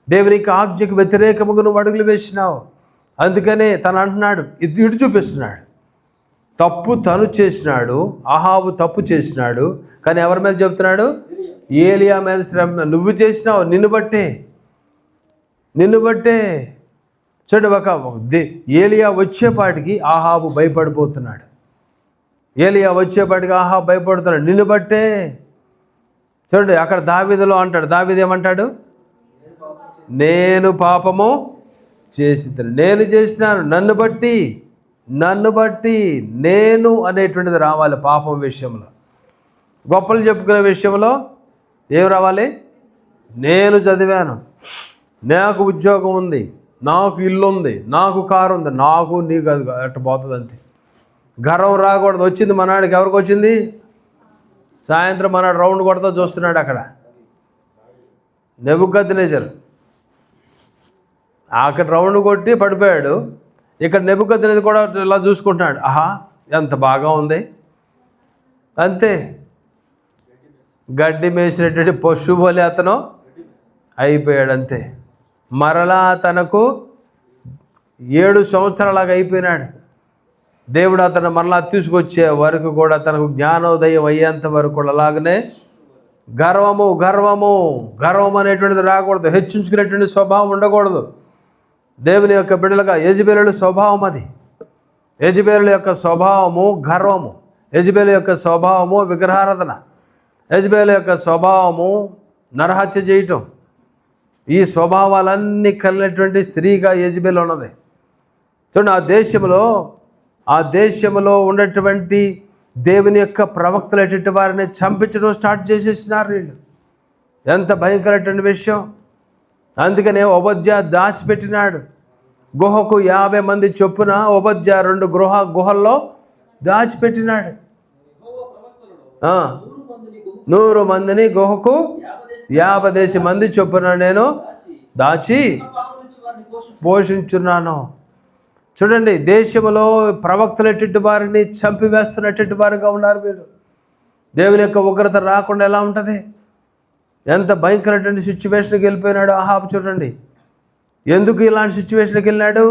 దేవునికి ఆజ్ఞకు వ్యతిరేకముగా నువ్వు అడుగులు వేసినావు. అందుకనే తను అంటున్నాడు, ఇటు చూపిస్తున్నాడు, తప్పు తను చేసినాడు, అహాబు తప్పు చేసినాడు. కానీ ఎవరి మీద చెప్తున్నాడు? ఏలియా మీద శ్రమ. నువ్వు చేసినావు, నిన్ను బట్టే. చూడండి, ఏలియా వచ్చేపాటికి అహాబు భయపడిపోతున్నాడు. నిన్ను బట్టే. చూడండి, అక్కడ దావీదులో అంటాడు, దావీదు ఏమంటాడు? నేను పాపము చేసి, నేను చేసినాను, నన్ను బట్టి నేను అనేటువంటిది రావాలి. పాపం విషయంలో, గొప్పలు చెప్పుకునే విషయంలో ఏం రావాలి? నేను చదివాను, నాకు ఉద్యోగం ఉంది, నాకు ఇల్లు ఉంది, నాకు కారు ఉంది, నీకు అది అట్ట పోతుంది అంతే. గర్వం రాకూడదు. వచ్చింది మనాడికి. ఎవరికి వచ్చింది? సాయంత్రం మనాడు రౌండ్ కొడతా చూస్తున్నాడు అక్కడ నెబుకద్నెజరు. అక్కడ రౌండ్ కొట్టి పడిపోయాడు. ఇక్కడ నెబుకద్నెజరు కూడా ఇలా చూసుకుంటున్నాడు. ఆహా, ఎంత బాగా ఉంది అంతే. గడ్డి మేసినటువంటి పశువు వలె అతను అయిపోయాడు అంతే. మరలా తనకు 7 సంవత్సరాలాగా అయిపోయినాడు. దేవుడు అతను మరలా తీసుకొచ్చే వరకు కూడా తనకు జ్ఞానోదయం అయ్యేంత వరకు కూడా అలాగనే గర్వం అనేటువంటిది రాకూడదు. హెచ్చించుకునేటువంటి స్వభావం ఉండకూడదు. దేవుని యొక్క బిడ్డలుగా యెజబెలు స్వభావం అది. యెజబెలు యొక్క స్వభావము గర్వము, యెజబెలు యొక్క స్వభావము విగ్రహారాధన, యెజబెలు యొక్క స్వభావము నరహత్య చేయటం. ఈ స్వభావాలన్నీ కలిగినటువంటి స్త్రీగా యెజబెలు ఉన్నది. చూడండి, ఆ దేశంలో ఉన్నటువంటి దేవుని యొక్క ప్రవక్తలటువంటి వారిని చంపించడం స్టార్ట్ చేసేసినారు వీళ్ళు. ఎంత భయంకరమైన విషయం! అందుకనే ఓబద్యా దాచిపెట్టినాడు. గుహకు 50 మంది చొప్పున ఓబద్యా 2 గుహల్లో దాచిపెట్టినాడు. 100 మందిని గుహకు 50 మంది చొప్పున నేను దాచి పోషించున్నాను. చూడండి, దేశంలో ప్రవక్తలటువంటి వారిని చంపివేస్తున్నటువంటి వారుగా ఉన్నారు వీళ్ళు. దేవుని యొక్క ఉగ్రత రాకుండా ఎలా ఉంటుంది? ఎంత భయంకరమైన సిచ్యువేషన్కి వెళ్ళిపోయినాడు అహాబు. చూడండి, ఎందుకు ఇలాంటి సిచ్యువేషన్కి వెళ్ళినాడు?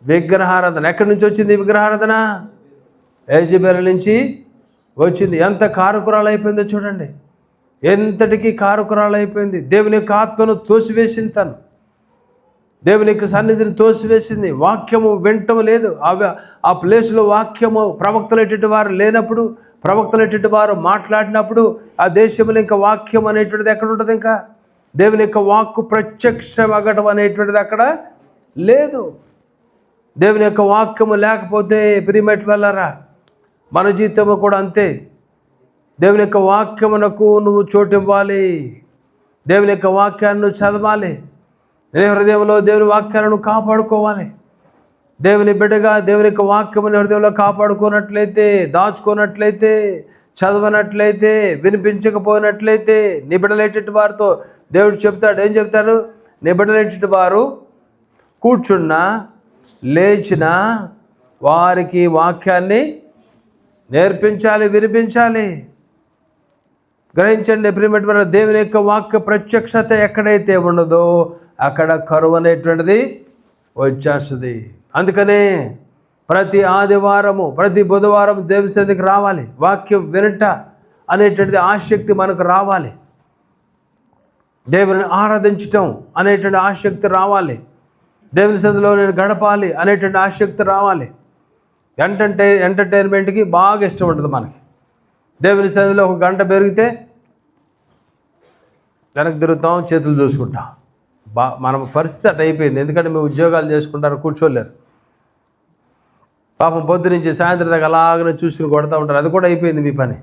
విగ్రహారాధన. ఎక్కడి నుంచి వచ్చింది విగ్రహారాధన? యెజబెలు నుంచి వచ్చింది. ఎంత కారుకురాలు అయిపోయిందో చూడండి, ఎంతటికి కారుకురాలు అయిపోయింది. దేవుని యొక్క ఆత్మను తోసివేసింది, తను దేవుని యొక్క సన్నిధిని తోసివేసింది. వాక్యము వింటం లేదు. ఆ ప్లేస్లో వాక్యము ప్రవక్తలటువంటి వారు లేనప్పుడు, ప్రవక్తలటువంటి వారు మాట్లాడినప్పుడు ఆ దేశంలో ఇంకా వాక్యం అనేటువంటిది ఎక్కడ ఉంటుంది? ఇంకా దేవుని యొక్క వాక్కు ప్రత్యక్షమగడం అనేటువంటిది అక్కడ లేదు. దేవుని యొక్క వాక్యము లేకపోతే ప్రియమైనటి వాళ్ళారా, మన జీవితము కూడా అంతే. దేవుని యొక్క వాక్యమునకు నువ్వు చోటు ఇవ్వాలి. దేవుని యొక్క వాక్యాన్ని నువ్వు చదవాలి. నీ హృదయంలో దేవుని వాక్యాలను కాపాడుకోవాలి. దేవుని బిడ్డగా దేవుని యొక్క వాక్యముని హృదయంలో కాపాడుకున్నట్లయితే, దాచుకున్నట్లయితే చదవనట్లయితే, వినిపించకపోయినట్లయితే, నిబిడలేటట్టు వారితో దేవుడు చెప్తాడు. ఏం చెప్తారు? నిబిడలేటట్టు వారు కూర్చున్నా లేచిన వారికి వాక్యాన్ని నేర్పించాలి, వినిపించాలి. గ్రహించండి ప్రియమైన, దేవుని యొక్క వాక్య ప్రత్యక్షత ఎక్కడైతే ఉండదో అక్కడ కరువు అనేటువంటిది వచ్చేస్తుంది. అందుకనే ప్రతి ఆదివారము, ప్రతి బుధవారం దేవుని సన్నిధికి రావాలి. వాక్యం వినట అనేటువంటిది ఆసక్తి మనకు రావాలి. దేవుని ఆరాధించటం అనేటువంటి ఆసక్తి రావాలి. దేవుని సన్నిధిలో నేను గడపాలి అనేటువంటి ఆసక్తి రావాలి. ఎంటర్టైన్మెంట్కి బాగా ఇష్టం ఉంటుంది మనకి. దేవుని సన్నిధిలో ఒక గంట పెరిగితే వెనక్కి తిరుగుతాం, చేతులు చూసుకుంటాం. మన పరిస్థితి అట్లా అయిపోయింది. ఎందుకంటే మేము ఉద్యోగాలు చేసుకుంటారు, కూర్చోలేరు. పాపం పొద్దు నుంచి సాయంత్రం దాకా అలాగనే చూసుకుని కొడతా ఉంటారు. అది కూడా అయిపోయింది మీ పని.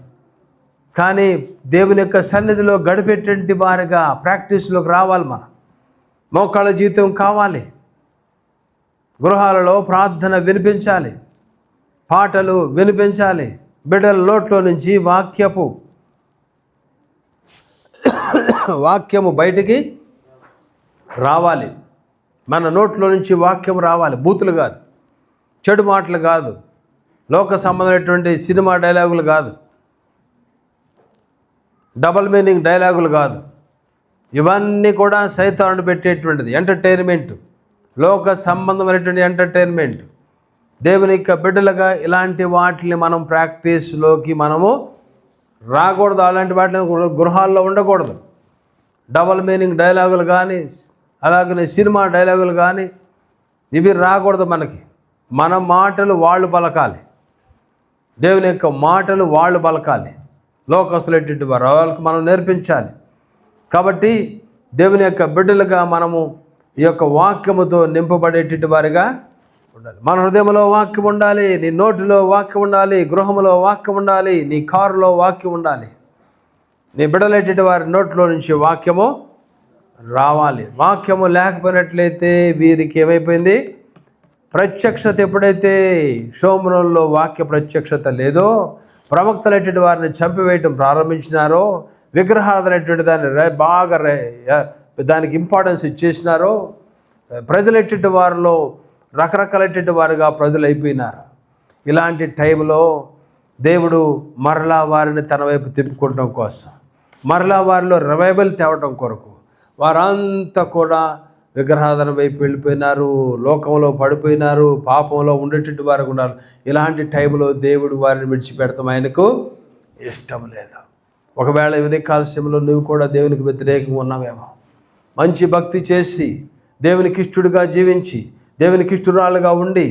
కానీ దేవుని యొక్క సన్నిధిలో గడిపేటువంటి వారిగా ప్రాక్టీస్లోకి రావాలి. మనం మోకాళ్ళ జీవితం కావాలి. గృహాలలో ప్రార్థన వినిపించాలి, పాటలు వినిపించాలి. బిడ్డల నోట్లో నుంచి వాక్యము బయటికి రావాలి. మన నోట్లో నుంచి వాక్యం రావాలి. బూతులు కాదు, చెడు మాటలు కాదు, లోక సంబంధమైనటువంటి సినిమా డైలాగులు కాదు, డబల్ మీనింగ్ డైలాగులు కాదు. ఇవన్నీ కూడా సైతానుడు పెట్టేటువంటిది ఎంటర్టైన్మెంట్, లోక సంబంధమైనటువంటి ఎంటర్టైన్మెంట్. దేవుని యొక్క బిడ్డలుగా ఇలాంటి వాటిని మనం ప్రాక్టీస్లోకి మనము రాకూడదు. అలాంటి వాటిని గృహాల్లో ఉండకూడదు. డబల్ మీనింగ్ డైలాగులు కానీ, అలాగనే సినిమా డైలాగులు కానీ ఇవి రాకూడదు మనకి. మన మాటలు వాళ్ళు పలకాలి. దేవుని యొక్క మాటలు వాళ్ళు పలకాలి. లోకస్తులెట్టి వారు వాళ్ళకి మనం నేర్పించాలి. కాబట్టి దేవుని యొక్క బిడ్డలుగా మనము ఈ యొక్క వాక్యముతో నింపబడేటటువంటి వారిగా ఉండాలి. మన హృదయంలో వాక్యం ఉండాలి, నీ నోటిలో వాక్యం ఉండాలి, గృహంలో వాక్యం ఉండాలి, నీ కారులో వాక్యం ఉండాలి. నీ బిడ్డలేటటువంటి వారి నోట్లో నుంచి వాక్యము రావాలి. వాక్యము లేకపోయినట్లయితే వీరికి ఏమైపోయింది? ప్రత్యక్షత. ఎప్పుడైతే షోమ్రోన్లో వాక్య ప్రత్యక్షత లేదో, ప్రవక్తలైనటువంటి వారిని చంపివేయటం ప్రారంభించినారో, విగ్రహాలైనటువంటి దాన్ని బాగా దానికి ఇంపార్టెన్స్ ఇచ్చేసినారో, ప్రజలెట్టి వారిలో రకరకాలైనటువంటి వారుగా ప్రజలు అయిపోయినారు. ఇలాంటి టైంలో దేవుడు మరలా వారిని తన వైపు తిప్పుకోవడం కోసం, మరలా వారిలో రివైవల్ తేవటం కొరకు, వారంతా కూడా విగ్రహాధన వైపు వెళ్ళిపోయినారు, లోకంలో పడిపోయినారు, పాపంలో ఉండేటట్టు వారు ఉన్నారు. ఇలాంటి టైంలో దేవుడు వారిని విడిచిపెడతాం ఆయనకు ఇష్టం లేదు. ఒకవేళ ఉదయ కాలస్యంలో నువ్వు కూడా దేవునికి వ్యతిరేకంగా ఉన్నావేమో, మంచి భక్తి చేసి దేవునికి ఇష్టడుగా జీవించి దేవునికి ఇష్టరాలుగా ఉండి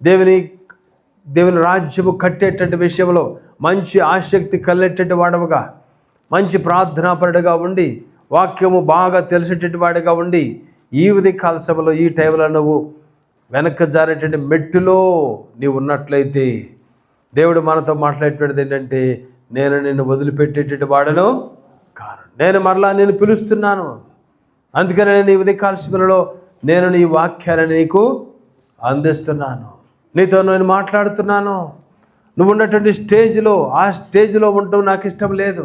దేవుని రాజ్యము కట్టేటటువంటి విషయంలో మంచి ఆసక్తి కలిగేటటువంటి వాడవుగా, మంచి ప్రార్థనాపరుడుగా ఉండి, వాక్యము బాగా తెలిసేటటువంటి వాడిగా ఉండి, ఈ ఉదయ కాలసభలో ఈ టైంలో నువ్వు వెనక్కి జారేటువంటి మెట్టులో నీవు ఉన్నట్లయితే దేవుడు మనతో మాట్లాడేటువంటిది ఏంటంటే, నేను నిన్ను వదిలిపెట్టేటువంటి వాడను కాను, నేను మరలా నేను పిలుస్తున్నాను. అందుకనే నేను ఈ ఉదయ కాలసభలో నేను నీ వాక్యాన్ని నీకు అందిస్తున్నాను, నీతో నేను మాట్లాడుతున్నాను. నువ్వు ఉన్నటువంటి స్టేజ్లో, ఆ స్టేజ్లో ఉండటం నాకు ఇష్టం లేదు.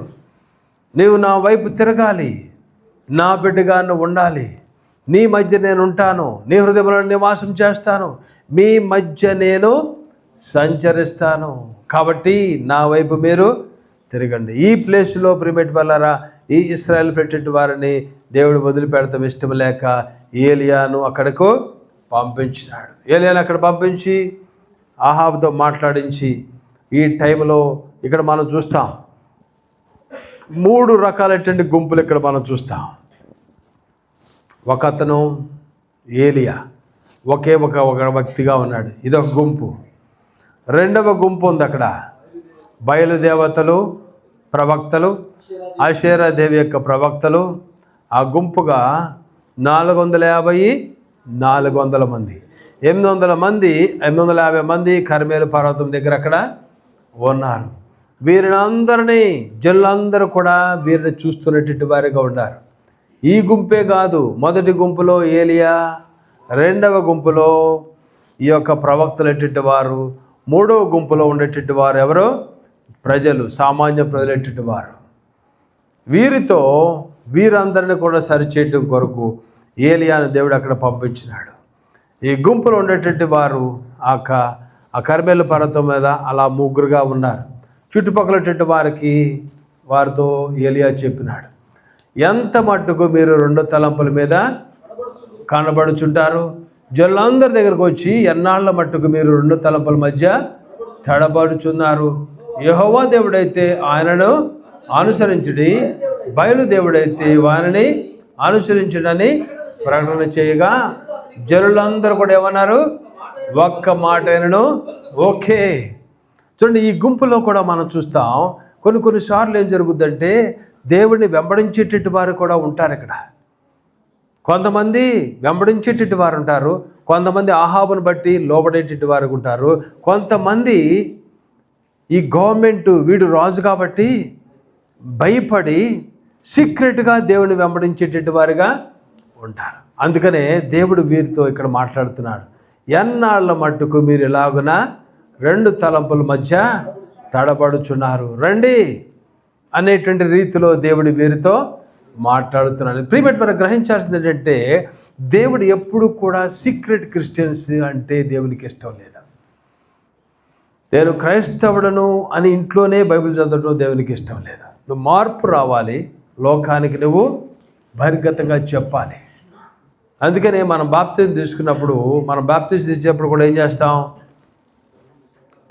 నీవు నా వైపు తిరగాలి, నా బిడ్డగా నువ్వు ఉండాలి. నీ మధ్య నేను ఉంటాను, నీ హృదయంలో నివాసం చేస్తాను, మీ మధ్య నేను సంచరిస్తాను. కాబట్టి నా వైపు మీరు తిరగండి. ఈ ప్లేస్లో ప్రిమేట్ వల్లరా ఈ ఇశ్రాయేలు పెట్టేటి వారిని దేవుడు వదిలిపెడతాం ఇష్టం లేక ఏలియాను అక్కడకు పంపించినాడు. ఏలియాను అక్కడ పంపించి ఆహాబుతో మాట్లాడించి, ఈ టైంలో ఇక్కడ మనం చూస్తాం 3 రకాలైనటువంటి గుంపులు ఇక్కడ మనం చూస్తాం. ఒక అతను ఏలియా ఒక వ్యక్తిగా ఉన్నాడు, ఇదొక గుంపు. రెండవ గుంపు ఉంది అక్కడ, బయలుదేవతలు, ప్రవక్తలు, ఆషేరా దేవి యొక్క ప్రవక్తలు. ఆ గుంపుగా 450 మంది, 850 మంది కర్మేలు పర్వతం దగ్గర అక్కడ ఉన్నారు. వీరినందరినీ జనులందరూ కూడా వీరిని చూస్తున్నటువంటి వారిగా ఉన్నారు. ఈ గుంపే కాదు, మొదటి గుంపులో ఏలియా, రెండవ గుంపులో ఈ యొక్క ప్రవక్తలు ఎటువంటి వారు, మూడవ గుంపులో ఉండేటువంటి వారు ఎవరు? ప్రజలు, సామాన్య ప్రజలటువంటి వారు. వీరందరిని కూడా సరిచేయటం కొరకు ఏలియాను దేవుడు అక్కడ పంపించినాడు. ఈ గుంపులో ఉండేటువంటి వారు ఆ కర్మెలు పర్వతం మీద అలా ముగ్గురుగా ఉన్నారు. చుట్టుపక్కల వారితో ఏలియా చెప్పినాడు, ఎంత మట్టుకు మీరు 2 తలంపుల మీద కనబడుచుంటారు? జనులందరి దగ్గరకు వచ్చి, ఎన్నాళ్ళ మట్టుకు మీరు 2 తలంపుల మధ్య తడబడుచున్నారు? యెహోవా దేవుడైతే ఆయనను అనుసరించుడి, బయలుదేవుడైతే వారిని అనుసరించుడని ప్రకటన చేయగా జనులందరూ కూడా ఏమన్నారు? ఒక్క మాట అయినను ఓకే. చూడండి, ఈ గుంపులో కూడా మనం చూస్తాం, కొన్నిసార్లు ఏం జరుగుద్దంటే దేవుడిని వెంబడించేటట్టు వారు కూడా ఉంటారు. ఇక్కడ కొంతమంది వెంబడించేటట్టు వారు ఉంటారు, కొంతమంది ఆహాబును బట్టి లోబడేటట్టు వారు ఉంటారు, కొంతమంది ఈ గవర్నమెంట్ వీడు రాజు కాబట్టి భయపడి సీక్రెట్గా దేవుని వెంబడించేటట్టు వారుగా ఉంటారు. అందుకనే దేవుడు వీరితో ఇక్కడ మాట్లాడుతున్నాడు, ఎన్నాళ్ళ మట్టుకు మీరు ఇలాగున 2 తలంపుల మధ్య తడబడుచున్నారు, రండి అనేటువంటి రీతిలో దేవుడు వీరితో మాట్లాడుతున్నాడు. ప్రియమైన మనం గ్రహించాల్సింది ఏంటంటే, దేవుడు ఎప్పుడు కూడా సీక్రెట్ క్రిస్టియన్స్ అంటే దేవునికి ఇష్టం లేదు. నేను క్రైస్తవుడను అని ఇంట్లోనే బైబిల్ చదవడం దేవునికి ఇష్టం లేదు. నువ్వు మార్పు రావాలి, లోకానికి నువ్వు బహిర్గతంగా చెప్పాలి. అందుకనే మనం బాప్తిజం తీసుకున్నప్పుడు, మనం బాప్తిజం ఇచ్చేటప్పుడు కూడా ఏం చేస్తాం?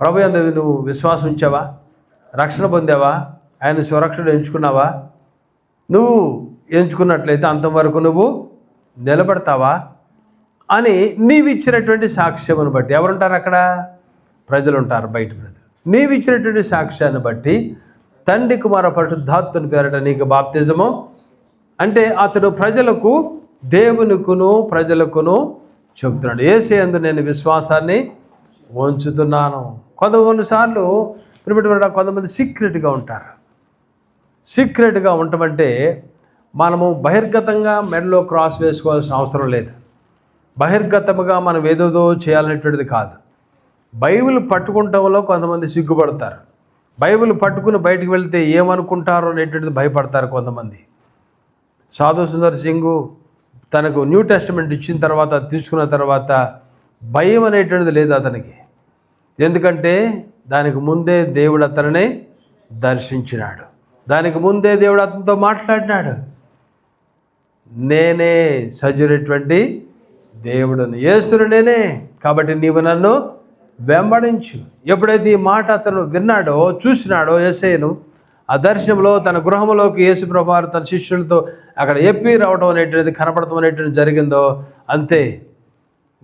ప్రభు యందు నువ్వు విశ్వాసం ఉంచావా? రక్షణ పొందావా? ఆయన స్వరక్షణ ఎంచుకున్నావా? నువ్వు ఎంచుకున్నట్లయితే అంతవరకు నువ్వు నిలబడతావా అని నీవు ఇచ్చినటువంటి సాక్ష్యమును బట్టి, ఎవరుంటారు అక్కడ? ప్రజలు ఉంటారు, బయట ప్రజలు. నీవు ఇచ్చినటువంటి సాక్ష్యాన్ని బట్టి తండ్రి కుమార పరిశుద్ధాత్మని పేరట నీకు బాప్తిజము అంటే అతడు ప్రజలకు, దేవునికును ప్రజలకును చెబుతున్నాడు, యేసయ్యందు నేను విశ్వాసాన్ని ఉంచుతున్నాను. కొన్నిసార్లు కొంతమంది సీక్రెట్గా ఉంటారు. సీక్రెట్గా ఉండటమంటే మనము బహిర్గతంగా మెడలో క్రాస్ వేసుకోవాల్సిన అవసరం లేదు. బహిర్గతముగా మనం ఏదోదో చేయాలనేటువంటిది కాదు. బైబిల్ పట్టుకుంటంలో కొంతమంది సిగ్గుపడతారు. బైబిల్ పట్టుకుని బయటికి వెళ్తే ఏమనుకుంటారో అనేటువంటిది భయపడతారు కొంతమంది. సాధు సుందర్ సింగ్ తనకు న్యూ టెస్టిమెంట్ ఇచ్చిన తర్వాత, తీసుకున్న తర్వాత భయం అనేటువంటిది లేదు అతనికి. ఎందుకంటే దానికి ముందే దేవుడు అతనిని దర్శించినాడు, దానికి ముందే దేవుడు అతనితో మాట్లాడినాడు. నేనే సజీవుడైనటువంటి దేవుడును, యేసును నేనే, కాబట్టి నీవు నన్ను వెంబడించు. ఎప్పుడైతే ఈ మాట అతను విన్నాడో, చూసినాడో యేసయ్యను, ఆ దర్శనంలో తన గృహంలోకి యేసు ప్రభువారు తన శిష్యులతో అక్కడ ఎప్పి రావడం అనేటువంటిది, కనపడటం అనేటువంటిది జరిగిందో, అంతే.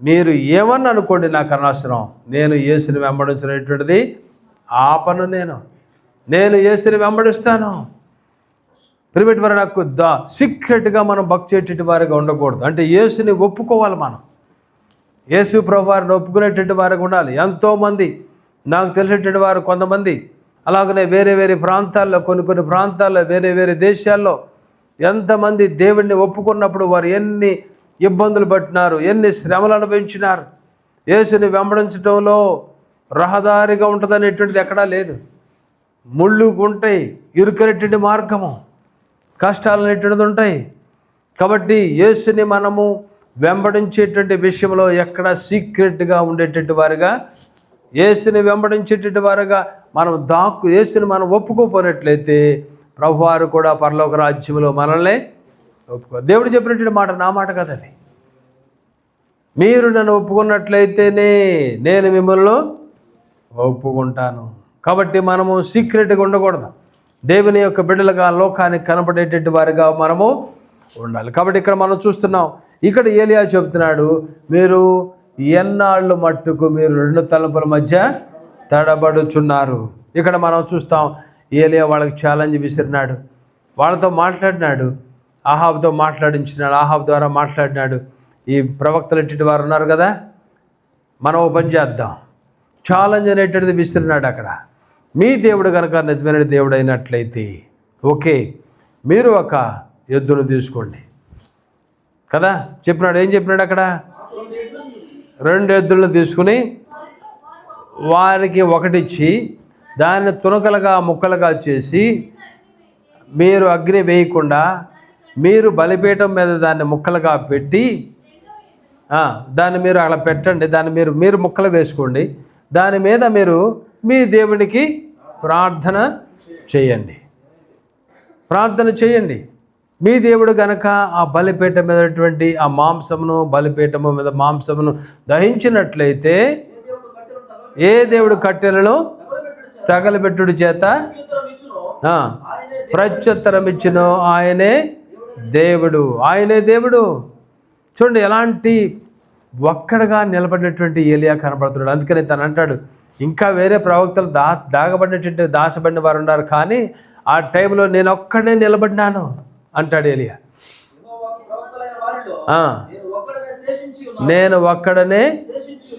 మీరు ఏమన్నా అనుకోండి, నాకు అనవసరం, నేను యేసుని వెంబడించినటువంటిది ఆపను. నేను యేసుని వెంబడిస్తాను. ప్రిమిట్ వారు నాకు సీక్రెట్గా మనం భక్తి చేసేటి వారిగా ఉండకూడదు. అంటే యేసుని ఒప్పుకోవాలి, మనం యేసు ప్రభువారిని ఒప్పుకునేటువంటి వారికి ఉండాలి. ఎంతోమంది నాకు తెలిసేటువంటి వారు కొంతమంది, అలాగనే వేరే వేరే ప్రాంతాల్లో, కొన్ని ప్రాంతాల్లో, వేరే వేరే దేశాల్లో ఎంతమంది దేవుణ్ణి ఒప్పుకున్నప్పుడు వారు ఎన్ని ఇబ్బందులు పట్టినారు, ఎన్ని శ్రమలు అనుభవించినారు. యేసుని వెంబడించడంలో రహదారిగా ఉంటుందనేటువంటిది ఎక్కడా లేదు. ముళ్ళు ఉంటాయి, ఇరుకనేటువంటి మార్గము, కష్టాలు అనేటువంటిది ఉంటాయి. కాబట్టి యేసుని మనము వెంబడించేటువంటి విషయంలో ఎక్కడ సీక్రెట్గా ఉండేటటువంటి వారుగా, యేసుని వెంబడించేటటువంటి వారుగా మనం యేసుని మనం ఒప్పుకోపోయినట్లయితే ప్రభువారు కూడా పరలోక రాజ్యంలో మనల్ని ఒప్పుకో. దేవుడు చెప్పినటువంటి మాట నా మాట కదా అది. మీరు నన్ను ఒప్పుకున్నట్లయితేనే నేను మిమ్మల్ని ఒప్పుకుంటాను. కాబట్టి మనము సీక్రెట్గా ఉండకూడదు. దేవుని యొక్క బిడ్డలుగా లోకానికి కనపడేటటువంటి వారిగా మనము ఉండాలి. కాబట్టి ఇక్కడ మనం చూస్తున్నాం, ఇక్కడ ఏలియా చెబుతున్నాడు, మీరు ఎన్నాళ్ళు మట్టుకు మీరు 2 తలంపుల మధ్య తడబడుచున్నారు. ఇక్కడ మనం చూస్తాం, ఏలియా వాళ్ళకి ఛాలెంజ్ విసిరినాడు, వాళ్ళతో మాట్లాడినాడు, ఆహాబుతో మాట్లాడించినాడు, ఆహాబు ద్వారా మాట్లాడినాడు. ఈ ప్రవక్తలు ఎట్టి వారు ఉన్నారు కదా, మనం ఓ పని చేద్దాం, ఛాలెంజ్ అనేటువంటిది విసిరినాడు అక్కడ. మీ దేవుడు కనుక నిజమైన దేవుడు అయినట్లయితే ఓకే, మీరు ఒక ఎద్దును తీసుకోండి కదా చెప్పినాడు. ఏం చెప్పినాడు అక్కడ? 2 ఎద్దులను తీసుకుని వారికి ఒకటిచ్చి దాన్ని తునకలుగా ముక్కలుగా చేసి మీరు అగ్ని వేయకుండా మీరు బలిపీఠం మీద దాన్ని ముక్కలుగా పెట్టి దాన్ని మీరు అలా పెట్టండి. దాన్ని మీరు ముక్కలు వేసుకోండి. దాని మీద మీరు మీ దేవునికి ప్రార్థన చేయండి. మీ దేవుడు గనక ఆ బలిపీఠం మీదటువంటి ఆ మాంసమును బలిపీఠము మీద మాంసమును దహించినట్లయితే ఏ దేవుడు కట్టెలను తగలబెట్టుడి చేత ప్రత్యుత్తరం ఇచ్చును ఆయనే దేవుడు. చూడండి ఎలాంటి ఒక్కడగా నిలబడినటువంటి ఏలియా కనబడుతున్నాడు. అందుకని తను అంటాడు, ఇంకా వేరే ప్రవక్తలు దాగబడినటువంటి దాచబడిన వారు ఉన్నారు, కానీ ఆ టైంలో నేను ఒక్కడే నిలబడినాను అంటాడు ఏలియా. నేను ఒక్కడనే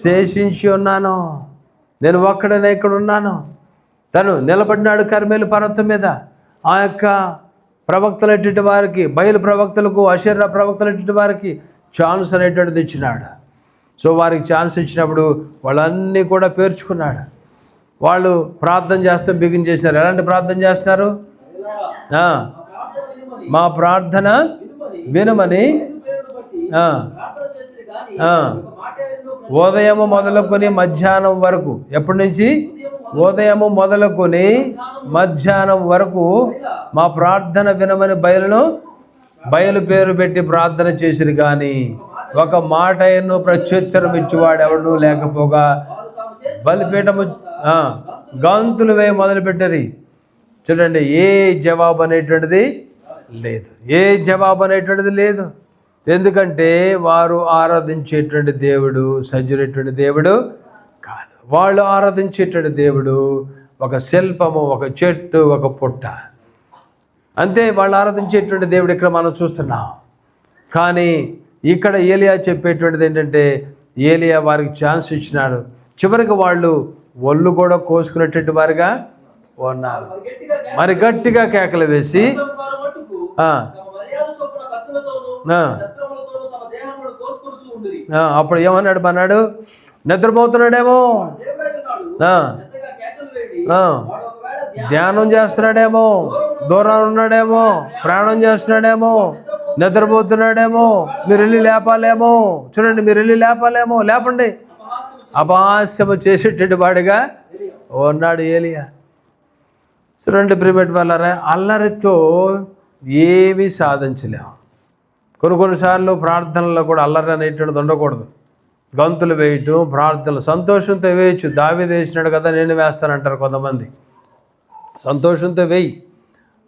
శేషించి ఉన్నాను, నేను ఒక్కడనే ఇక్కడ ఉన్నాను. తను నిలబడినాడు కర్మేలు పర్వతం మీద. ఆ యొక్క ప్రవక్తలటువంటి వారికి, బయలు ప్రవక్తలకు, అషర్రా ప్రవక్తలటువంటి వారికి ఛాన్స్ అనేటువంటిది ఇచ్చినాడు. సో వారికి ఛాన్స్ ఇచ్చినప్పుడు వాళ్ళన్నీ కూడా పేర్చుకున్నాడు. వాళ్ళు ప్రార్థన చేస్తూ బిగిన్ చేసినారు. ఎలాంటి ప్రార్థన చేస్తున్నారు? మా ప్రార్థన వినమని ఉదయము మొదలుకొని మధ్యాహ్నం వరకు. ఎప్పటి నుంచి? ఉదయము మొదలుకొని మధ్యాహ్నం వరకు మా ప్రార్థన వినమని బయలు పేరు పెట్టి ప్రార్థన చేసిరు, కానీ ఒక మాట ఎన్నో ప్రత్యుత్తరం ఇచ్చేవాడు ఎవడు లేకపోగా బలిపీఠము గంతులు వేయ మొదలుపెట్టరి. చూడండి, ఏ జవాబు అనేటువంటిది లేదు. ఎందుకంటే వారు ఆరాధించేటువంటి దేవుడు సజ్జునేటువంటి దేవుడు కాదు. వాళ్ళు ఆరాధించేటువంటి దేవుడు ఒక శిల్పము, ఒక చెట్టు, ఒక పుట్ట, అంతే. వాళ్ళు ఆరాధించేటువంటి దేవుడు ఇక్కడ మనం చూస్తున్నాం. కానీ ఇక్కడ ఏలియా చెప్పేటువంటిది ఏంటంటే, ఏలియా వారికి ఛాన్స్ ఇచ్చినాడు. చివరికి వాళ్ళు ఒళ్ళు కూడా కోసుకునేటువంటి వారుగా ఉన్నారు. మరి గట్టిగా కేకలు వేసి అప్పుడు ఏమన్నాడు? నిద్రపోతున్నాడేమో, ధ్యానం చేస్తున్నాడేమో, దూరం ఉన్నాడేమో, ప్రాణం చేస్తున్నాడేమో, నిద్రపోతున్నాడేమో, మీరు వెళ్ళి లేపాలేమో. చూడండి, మీరు వెళ్ళి లేపాలేమో, లేపండి. అపహాస్యము చేసేటటువంటి వాడిగా ఉన్నాడు ఏలియా. చూడండి ప్రియమైన వాళ్ళారా, అల్లరితో ఏమీ సాధించలేము. కొన్నిసార్లు ప్రార్థనలో కూడా అల్లరి అనేటువంటిది ఉండకూడదు. గంతులు వేయటం, ప్రార్థనలు సంతోషంతో వేయచ్చు. దావీదు వేసినాడు కదా, నేను వేస్తానంటారు కొంతమంది. సంతోషంతో వేయి,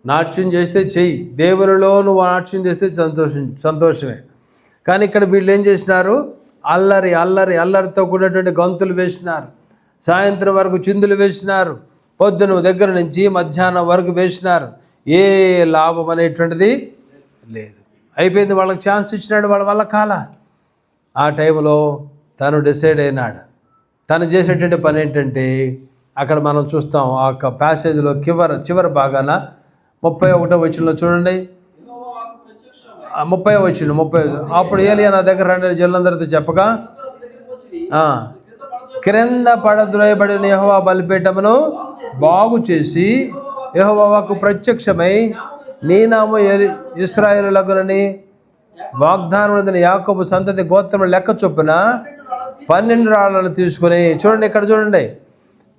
నాట్యం చేస్తే చెయ్యి. దేవునిలో నువ్వు నాట్యం చేస్తే సంతోషమే. కానీ ఇక్కడ వీళ్ళు ఏం చేసినారు? అల్లరితో కూడినటువంటి గంతులు వేసినారు. సాయంత్రం వరకు చిందులు వేసినారు. పొద్దున దగ్గర నుంచి మధ్యాహ్నం వరకు వేసినారు. ఏ లాభం అనేటువంటిది లేదు. అయిపోయింది. వాళ్ళకి ఛాన్స్ ఇచ్చినాడు, వాళ్ళ వల్ల కాల. ఆ టైంలో తను డిసైడ్ అయినాడు. తను చేసేటువంటి పని ఏంటంటే, అక్కడ మనం చూస్తాం ఆ యొక్క ప్యాసేజ్లో చివరి భాగాన 31వ వచనంలో చూడండి. 30వ వచనం 35. అప్పుడు ఏలియా నా దగ్గర రండి జనులందరితో చెప్పగా, క్రింద పడద్రోయబడిన యెహోవా బలిపీఠమును బాగు చేసి యెహోవాకు ప్రత్యక్షమై నీ నామము ఇశ్రాయేలులగునని వాగ్దానం యాకోబు సంతతి గోత్రము లెక్క చొప్పున 12 రాళ్లను తీసుకుని, చూడండి ఇక్కడ చూడండి,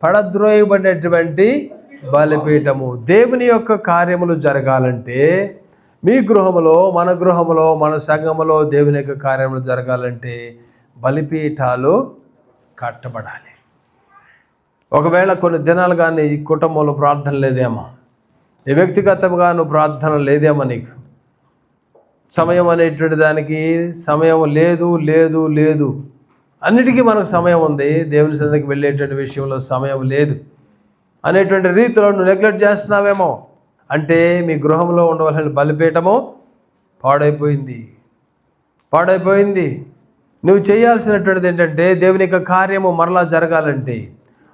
పడద్రోయబడినటువంటి బలిపీఠము. దేవుని యొక్క కార్యములు జరగాలంటే, మీ గృహములో, మన గృహములో, మన సంఘములో దేవుని యొక్క కార్యములు జరగాలంటే బలిపీఠాలు కట్టబడాలి. ఒకవేళ కొన్ని దినాలు కానీ ఈ కుటుంబంలో ప్రార్థన లేదేమో, నీ వ్యక్తిగతంగా నువ్వు ప్రార్థన లేదేమో, నీకు సమయం అనేటువంటి దానికి సమయం లేదు. అన్నిటికీ మనకు సమయం ఉంది, దేవుని సన్నిధికి వెళ్ళేటువంటి విషయంలో సమయం లేదు అనేటువంటి రీతిలో నువ్వు నెగ్లెక్ట్ చేస్తున్నావేమో. అంటే మీ గృహంలో ఉండవలసిన బలిపీఠము పాడైపోయింది. నువ్వు చేయాల్సినటువంటిది ఏంటంటే, దేవుని యొక్క కార్యము మరలా జరగాలంటే,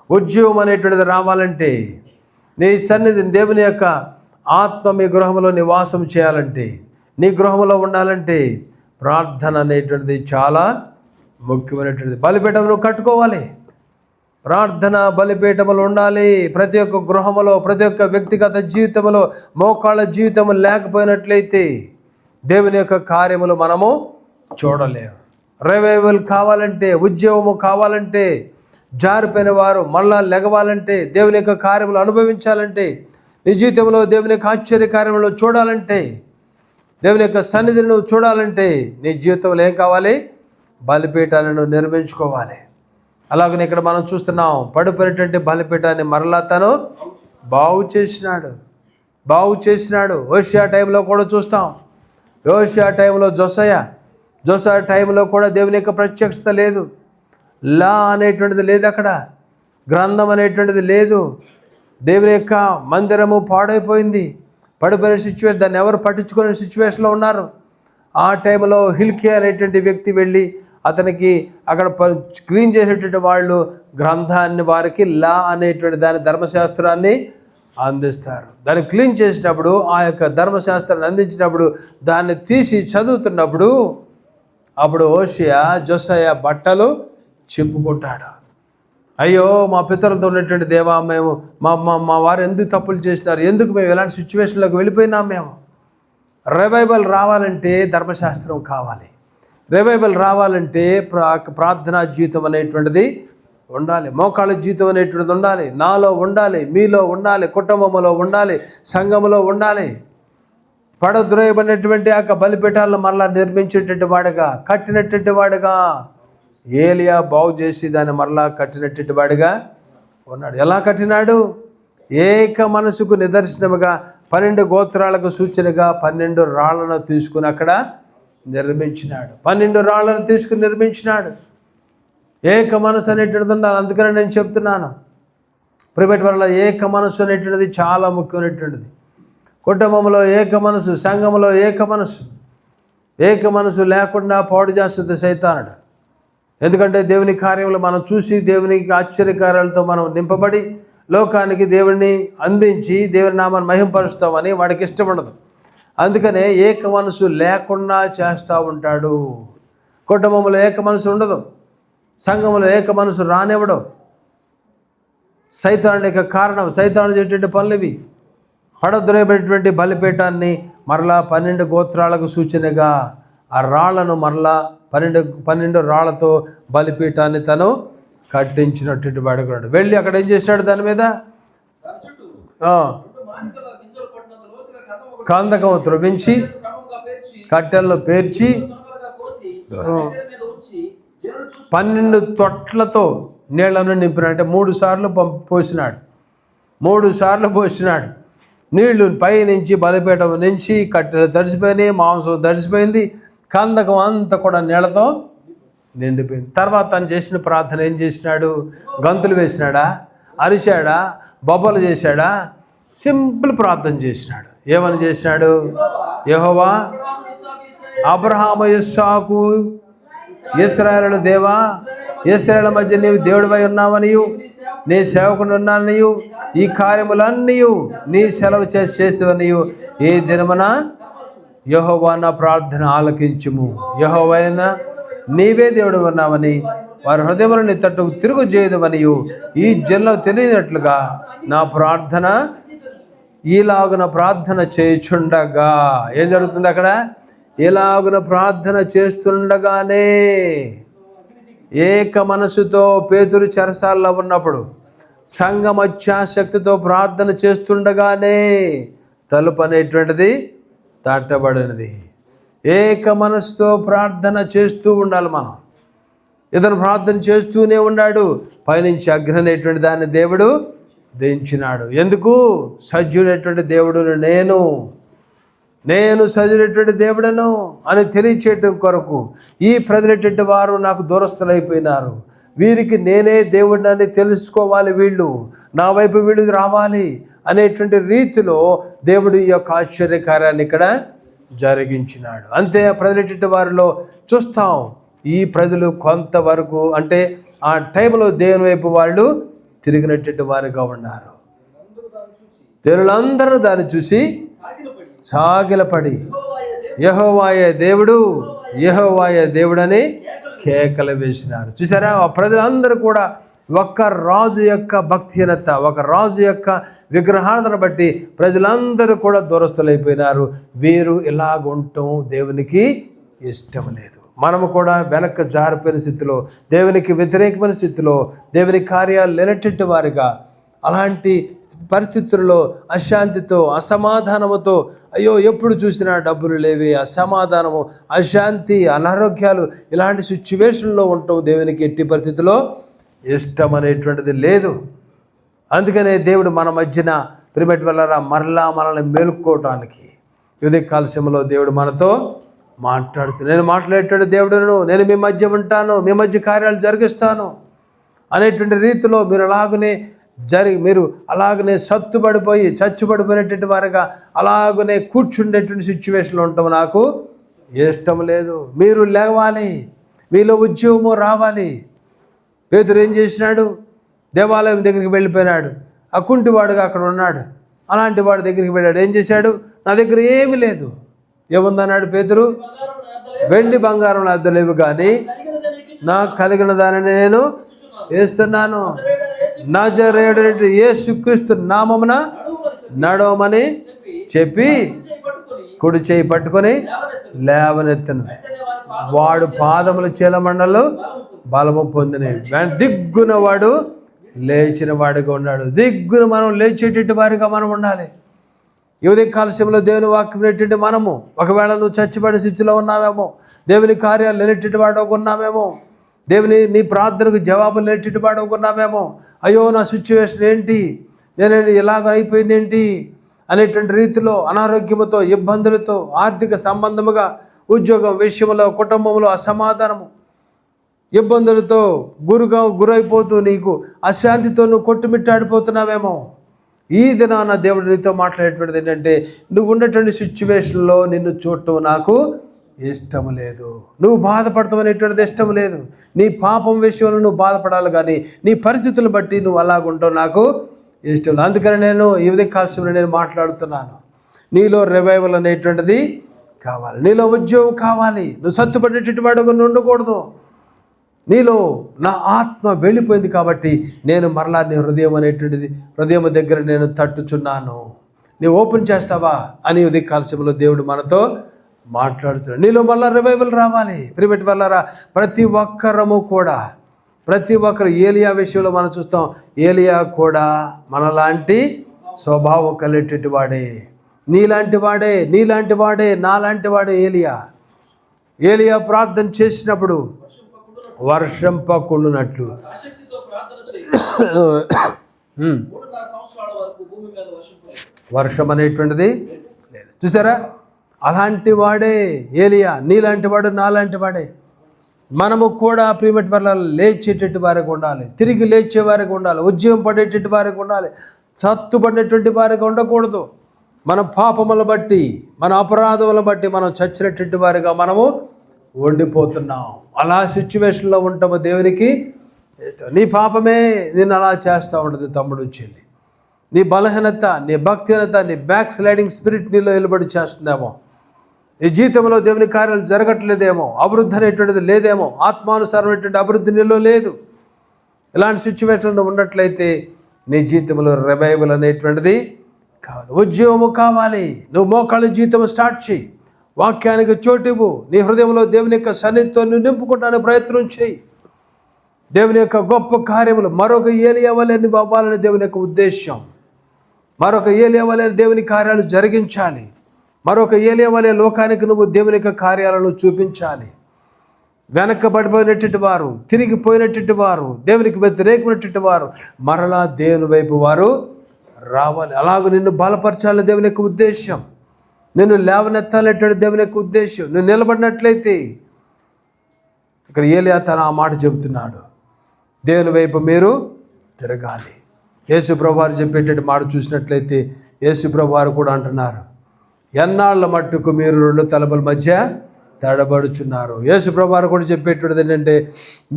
ఉద్యోగం అనేటువంటిది రావాలంటే, నీ సన్నిధి దేవుని యొక్క ఆత్మ మీ గృహంలో నివాసం చేయాలంటే, నీ గృహంలో ఉండాలంటే ప్రార్థన అనేటువంటిది చాలా ముఖ్యమైనటువంటిది. బలిపీఠం నువ్వు కట్టుకోవాలి. ప్రార్థన బలిపీఠములు ఉండాలి ప్రతి ఒక్క గృహములో, ప్రతి ఒక్క వ్యక్తిగత జీవితంలో. మోకాళ్ళ జీవితము లేకపోయినట్లయితే దేవుని యొక్క కార్యములు మనము చూడలేము. రివైవల్ కావాలంటే, ఉద్యోగము కావాలంటే, జారిపోయిన వారు మళ్ళా లెగవాలంటే, దేవుని యొక్క కార్యములు అనుభవించాలంటే, నీ జీవితంలో దేవుని యొక్క ఆశ్చర్య కార్యములు చూడాలంటే, దేవుని యొక్క సన్నిధిని నువ్వు చూడాలంటే నీ జీవితంలో ఏం కావాలి? బలిపీఠాలను నిర్మించుకోవాలి. అలాగనే ఇక్కడ మనం చూస్తున్నాం, పడిపోయినటువంటి బలిపీఠాన్ని మరలా తను బాగు చేసినాడు. హోషేయ టైంలో కూడా చూస్తాం. హోషేయ టైంలో జోసయ టైంలో కూడా దేవుని యొక్క ప్రత్యక్షత లేదు. లా అనేటువంటిది లేదు, అక్కడ గ్రంథం అనేటువంటిది లేదు. దేవుని యొక్క మందిరము పాడైపోయింది, పడిపోయిన సిచ్యువేషన్, దాన్ని ఎవరు పట్టించుకునే సిచ్యువేషన్లో ఉన్నారు. ఆ టైంలో హిల్కియా అనేటువంటి వ్యక్తి వెళ్ళి అతనికి అక్కడ క్లీన్ చేసేటువంటి వాళ్ళు గ్రంథాన్ని, వారికి లా అనేటువంటి దాని ధర్మశాస్త్రాన్ని అందిస్తారు. దాన్ని క్లీన్ చేసినప్పుడు, ఆ యొక్క ధర్మశాస్త్రాన్ని అందించినప్పుడు, దాన్ని తీసి చదువుతున్నప్పుడు అప్పుడు జోసయ బట్టలు చింపుకుంటాడు. అయ్యో, మా పితరులతో ఉన్నటువంటి దేవా, మేము మా వారు ఎందుకు తప్పులు చేసినారు, ఎందుకు మేము ఇలాంటి సిచ్యువేషన్లోకి వెళ్ళిపోయినాం. మేము రివైవల్ రావాలంటే ధర్మశాస్త్రం కావాలి. రివైవల్ రావాలంటే ప్రార్థనా జీవితం అనేటువంటిది ఉండాలి. మోకాళ్ళ జీవితం అనేటువంటిది ఉండాలి. నాలో ఉండాలి, మీలో ఉండాలి, కుటుంబంలో ఉండాలి, సంఘంలో ఉండాలి. పడద్రోయబడినటువంటి ఆ బలిపీఠాలను మరలా నిర్మించేటువంటి వాడుగా, కట్టినటువంటి వాడుగా ఏలియా బాగు చేసి దాన్ని మరలా కట్టినటువంటి వాడిగా ఉన్నాడు. ఎలా కట్టినాడు? ఏక మనసుకు నిదర్శనముగా 12 గోత్రాలకు సూచనగా 12 రాళ్లను తీసుకుని అక్కడ నిర్మించినాడు. 12 రాళ్లను తీసుకుని నిర్మించినాడు. ఏక మనసు అనేటువంటిది ఉండాలి. అందుకని నేను చెప్తున్నాను, ప్రైవేట్ వల్ల ఏక మనసు అనేటువంటిది చాలా ముఖ్యమైనటువంటిది. కుటుంబంలో ఏక మనసు, సంఘంలో ఏక మనసు లేకుండా పాడు చేస్తుంది సైతానుడు. ఎందుకంటే దేవుని కార్యములు మనం చూసి, దేవునికి ఆశ్చర్యకార్యాలతో మనం నింపబడి లోకానికి దేవుణ్ణి అందించి దేవుని నామాన్ని మహింపరుస్తామని వాడికి ఇష్టం ఉండదు. అందుకనే ఏక మనసు లేకుండా చేస్తూ ఉంటాడు. కుటుంబంలో ఏక మనసు ఉండదు, సంఘంలో ఏక మనసు రానివ్వడం. సైతానుడి యొక్క కారణం, సైతానుడు చేసేటువంటి పనులు ఇవి. పడద్రోయబడినటువంటి బలిపీఠాన్ని మరలా 12 గోత్రాలకు సూచనగా ఆ రాళ్లను మరలా 12 రాళ్లతో బలిపీఠాన్ని తను కట్టించినటువంటి వాడుకున్నాడు. వెళ్ళి అక్కడ ఏం చేశాడు? దాని మీద కందకం త్రవ్వించి కట్టెలను పేర్చి 12 తొట్లతో నీళ్లను నింపినాడు. అంటే 3 సార్లు పోసినాడు. 3 సార్లు పోసినాడు. నీళ్లు పైనుంచి బలిపీఠం నుంచి కట్టెలు తడిసిపోయినాయి, మాంసం తడిసిపోయింది, కందకం అంతా కూడా నీళ్లతో నిండిపోయింది. తర్వాత తను చేసిన ప్రార్థన ఏం చేసినాడు? గంతులు వేసినాడా? అరిచాడా? బొబ్బలు చేశాడా? సింపుల్ ప్రార్థన చేసినాడు. ఏమని చేసినాడు? యెహోవా అబ్రహాము, ఇస్సాకు, ఇశ్రాయేలు దేవా, ఇశ్రాయేలు మధ్య నీవు దేవుడివై ఉన్నావనియు, నీ సేవకుడు ఉన్నాననియు, ఈ కార్యములన్నీ నీ సెలవు చేస్తేవనియు, ఏ దినమున యెహోవా నా ప్రార్థన ఆలకించుము, యెహోవాయైనా నీవే దేవుడు ఉన్నావని వారి హృదయములను నీ తట్టుకు తిరుగు చేయదవనియు ఈ జన్లో తెలియనట్లుగా నా ప్రార్థన ఈలాగున ప్రార్థన చేయుచుండగా. ఏం జరుగుతుంది అక్కడ? ఇలాగున ప్రార్థన చేస్తుండగానే ఏక మనసుతో పేతురు చెరసాల్లో ఉన్నప్పుడు సంఘం అత్యాశక్తితో ప్రార్థన చేస్తుండగానే తలుపు అనేటువంటిది తట్టబడినది. ఏక మనసుతో ప్రార్థన చేస్తూ ఉండాలి. మనం ఇతను ప్రార్థన చేస్తూనే ఉన్నాడు. పైనుంచి అగ్ని అనేటువంటి దాన్ని దేవుడు దించినాడు. ఎందుకు? సజ్జుడైనటువంటి దేవుడు నేను సజ్జుడైనటువంటి దేవుడను అని తెలియచేయటం కొరకు. ఈ ప్రజలైనటువంటి వారు నాకు దూరస్తులైపోయినారు, వీరికి నేనే దేవుడిని తెలుసుకోవాలి, వీళ్ళు నా వైపు వీళ్ళు రావాలి అనేటువంటి రీతిలో దేవుడు ఈ యొక్క ఆశ్చర్యకార్యాన్ని ఇక్కడ జరిగించినాడు. అంతే ప్రజలైనటువంటి వారిలో చూస్తాం. ఈ ప్రజలు కొంతవరకు అంటే ఆ టైంలో దేవుని వైపు వాళ్ళు తిరిగినటువంటి వారుగా ఉన్నారు. దేవులందరూ దాన్ని చూసి సాగిలపడి యెహోవాయే దేవుడు, యెహోవాయే దేవుడని కేకలు వేసినారు. చూసారా? ఆ ప్రజలందరూ కూడా ఒక్క రాజు యొక్క భక్తిహీనత, ఒక రాజు యొక్క విగ్రహారాధన బట్టి ప్రజలందరూ కూడా దూరస్తులైపోయినారు. వీరు ఇలాగుంటాం దేవునికి ఇష్టం లేదు. మనము కూడా వెనక్కి జారిపోయిన స్థితిలో, దేవునికి వ్యతిరేకమైన స్థితిలో, దేవుని కార్యాలు లేనటువంటి వారిగా, అలాంటి పరిస్థితుల్లో అశాంతితో, అసమాధానముతో, అయ్యో ఎప్పుడు చూసినా డబ్బులు లేవి, అసమాధానము, అశాంతి, అనారోగ్యాలు, ఇలాంటి సిచ్యువేషన్లో ఉంటాం దేవునికి ఎట్టి పరిస్థితిలో ఇష్టం అనేటువంటిది లేదు. అందుకనే దేవుడు మన మధ్యన ప్రిమెట్ వల్ల మరలా మనల్ని మేలుకోవటానికి యుద్ధ కాలశంలో దేవుడు మనతో మాట్లాడుతున్నాడు. నేను మాట్లాడేటాడు దేవుడును, నేను మీ మధ్య ఉంటాను, మీ మధ్య కార్యాలు జరిగిస్తాను అనేటువంటి రీతిలో మీరు అలాగనే సత్తుపడిపోయి చచ్చుపడిపోయినటువంటి వారుగా అలాగనే కూర్చుండేటువంటి సిచ్యువేషన్లో ఉండటం నాకు ఇష్టం లేదు. మీరు లేవాలి, మీలో ఉద్యోగము రావాలి. పేతురు ఏం చేసినాడు? దేవాలయం దగ్గరికి వెళ్ళిపోయినాడు. ఆ కుంటివాడుగా అక్కడ ఉన్నాడు. అలాంటి వాడి దగ్గరికి వెళ్ళాడు. ఏం చేశాడు? నా దగ్గర ఏమీ లేదు. ఏముందన్నాడు పేతురు? వెండి బంగారం నా వద్ద లేవు, కానీ నాకు కలిగిన దానిని నేను వేస్తున్నాను. నజరేయుడైన యేసుక్రీస్తు నామమున నడవమని చెప్పి కుడి చేయి పట్టుకొని లేవనెత్తను. వాడు పాదముల చీలమండలు బలము పొందినవి. దిగ్గున వాడు లేచిన వాడిగా ఉన్నాడు. దిగ్గున మనం లేచేటట్టు వారిగా మనం ఉండాలి. యువతి కాలశంలో దేవుని వాక్యం లేనటువంటి మనము, ఒకవేళ నువ్వు చచ్చిపడిన స్థితిలో ఉన్నామేమో, దేవుని కార్యాలు లేనటువంటి వాడు ఉన్నామేమో, నీ ప్రార్థనకు జవాబులు లేనటువంటి వాడు ఉన్నామేమో, అయ్యో నా సిచ్యువేషన్ ఏంటి, నేను ఇలాగ అయిపోయింది ఏంటి అనేటువంటి రీతిలో అనారోగ్యముతో, ఇబ్బందులతో, ఆర్థిక సంబంధముగా, ఉద్యోగం విషయంలో, కుటుంబంలో అసమాధానము, ఇబ్బందులతో గురైపోతూ నీకు అశాంతితో నువ్వు కొట్టుమిట్టాడిపోతున్నావేమో, ఈ దినాన దేవుడు నీతో మాట్లాడేటువంటిది ఏంటంటే, నువ్వు ఉన్నటువంటి సిచ్యువేషన్లో నిన్ను చూడటం నాకు ఇష్టం లేదు. నువ్వు బాధపడతాం అనేటువంటిది ఇష్టం లేదు. నీ పాపం విషయంలో నువ్వు బాధపడాలి, కానీ నీ పరిస్థితులను బట్టి నువ్వు అలాగుంటావు నాకు ఇష్టం లేదు. అందుకని నేను ఈ ఉదయ కాలశంలో నేను మాట్లాడుతున్నాను. నీలో రివైవల్ అనేటువంటిది కావాలి, నీలో ఉద్యోగం కావాలి. నువ్వు సత్తుపడేటువంటి వాడుగా ఉండకూడదు. నీలో నా ఆత్మ వెళ్ళిపోయింది కాబట్టి నేను మరలా నీ హృదయం దగ్గర నేను తట్టుచున్నాను, నీవు ఓపెన్ చేస్తావా అని ఉదయ కాలశంలో దేవుడు మనతో మాట్లాడుతున్నాడు. నీలో మళ్ళా రివైవల్ రావాలి. ప్రిమిట్ వల్ల ప్రతి ఒక్కరు ఏలియా విషయంలో మనం చూస్తాం. ఏలియా కూడా మనలాంటి స్వభావం కలిగేటటువంటి వాడే, నీలాంటి వాడే, నాలాంటి వాడే ఏలియా ప్రార్థన చేసినప్పుడు వర్షం పకుండునట్లు వర్షం అనేటువంటిది లేదు. చూసారా? అలాంటి వాడే ఏలియా, నీలాంటి వాడు, నాలాంటి వాడే. మనము కూడా ప్రిమిట్ వల్ల లేచేటట్టు వారికి ఉండాలి, తిరిగి లేచే వారికి ఉండాలి, ఉద్యమం పడేటట్టు వారికి ఉండాలి, సత్తుపడేటువంటి వారికి ఉండకూడదు. మన పాపముల బట్టి, మన అపరాధముల బట్టి మనం చచ్చినటువంటి వారిగా మనము వండిపోతున్నాం. అలా సిచ్యువేషన్లో ఉంటాము దేవునికి ఇష్టం. నీ పాపమే నిన్ను అలా చేస్తూ ఉంటుంది తమ్ముడు చెల్లి. నీ బలహీనత, నీ భక్తిహీనత, నీ బ్యాక్ స్లైడింగ్ స్పిరిట్ నీలో నిలబడి చేస్తుందేమో, నీ జీవితంలో దేవుని కార్యాలు జరగట్లేదేమో, అభివృద్ధి అనేటువంటిది లేదేమో, ఆత్మానుసారమైనటువంటి అభివృద్ధి నీలో లేదు. ఇలాంటి సిచ్యువేషన్లో ఉన్నట్లయితే నీ జీవితంలో రివైవల్ అనేటువంటిది కావాలి, ఉద్యోగము కావాలి. నువ్వు మోకాళ్ళ జీవితం స్టార్ట్ చేయి, వాక్యానికి చోటివ్వు, నీ హృదయంలో దేవుని యొక్క సన్నిధితో నువ్వు నింపుకోవడానికి ప్రయత్నం చేయి. దేవుని యొక్క గొప్ప కార్యములు మరొక ఏలియా వలె నువ్వు అవ్వాలని దేవుని యొక్క ఉద్దేశం. మరొక ఏలియా వలె దేవుని కార్యాలు జరిగించాలి. మరొక ఏలియా వలె లోకానికి నువ్వు దేవుని యొక్క కార్యాలను చూపించాలి. వెనకబడిపోయినటువంటి వారు, తిరిగిపోయినటువంటి వారు, దేవునికి వ్యతిరేకమైనటువంటి వారు మరలా దేవుని వైపు వారు రావాలి. అలాగూ నిన్ను బలపరచాలని దేవుని యొక్క ఉద్దేశం, నిన్ను లేవనెత్తాలనేటువంటి దేవుని యొక్క ఉద్దేశం. నువ్వు నిలబడినట్లయితే, ఇక్కడ ఏలియా తన ఆ మాట చెబుతున్నాడు, దేవుని వైపు మీరు తిరగాలి. యేసు ప్రభువారు చెప్పేటటువంటి మాట చూసినట్లయితే యేసు ప్రభువారు కూడా అంటున్నారు, ఎన్నాళ్ళ మట్టుకు మీరు రెండు తలపుల మధ్య తడబడుచున్నారు. యేసు ప్రభువారు కూడా చెప్పేటువంటిది ఏంటంటే,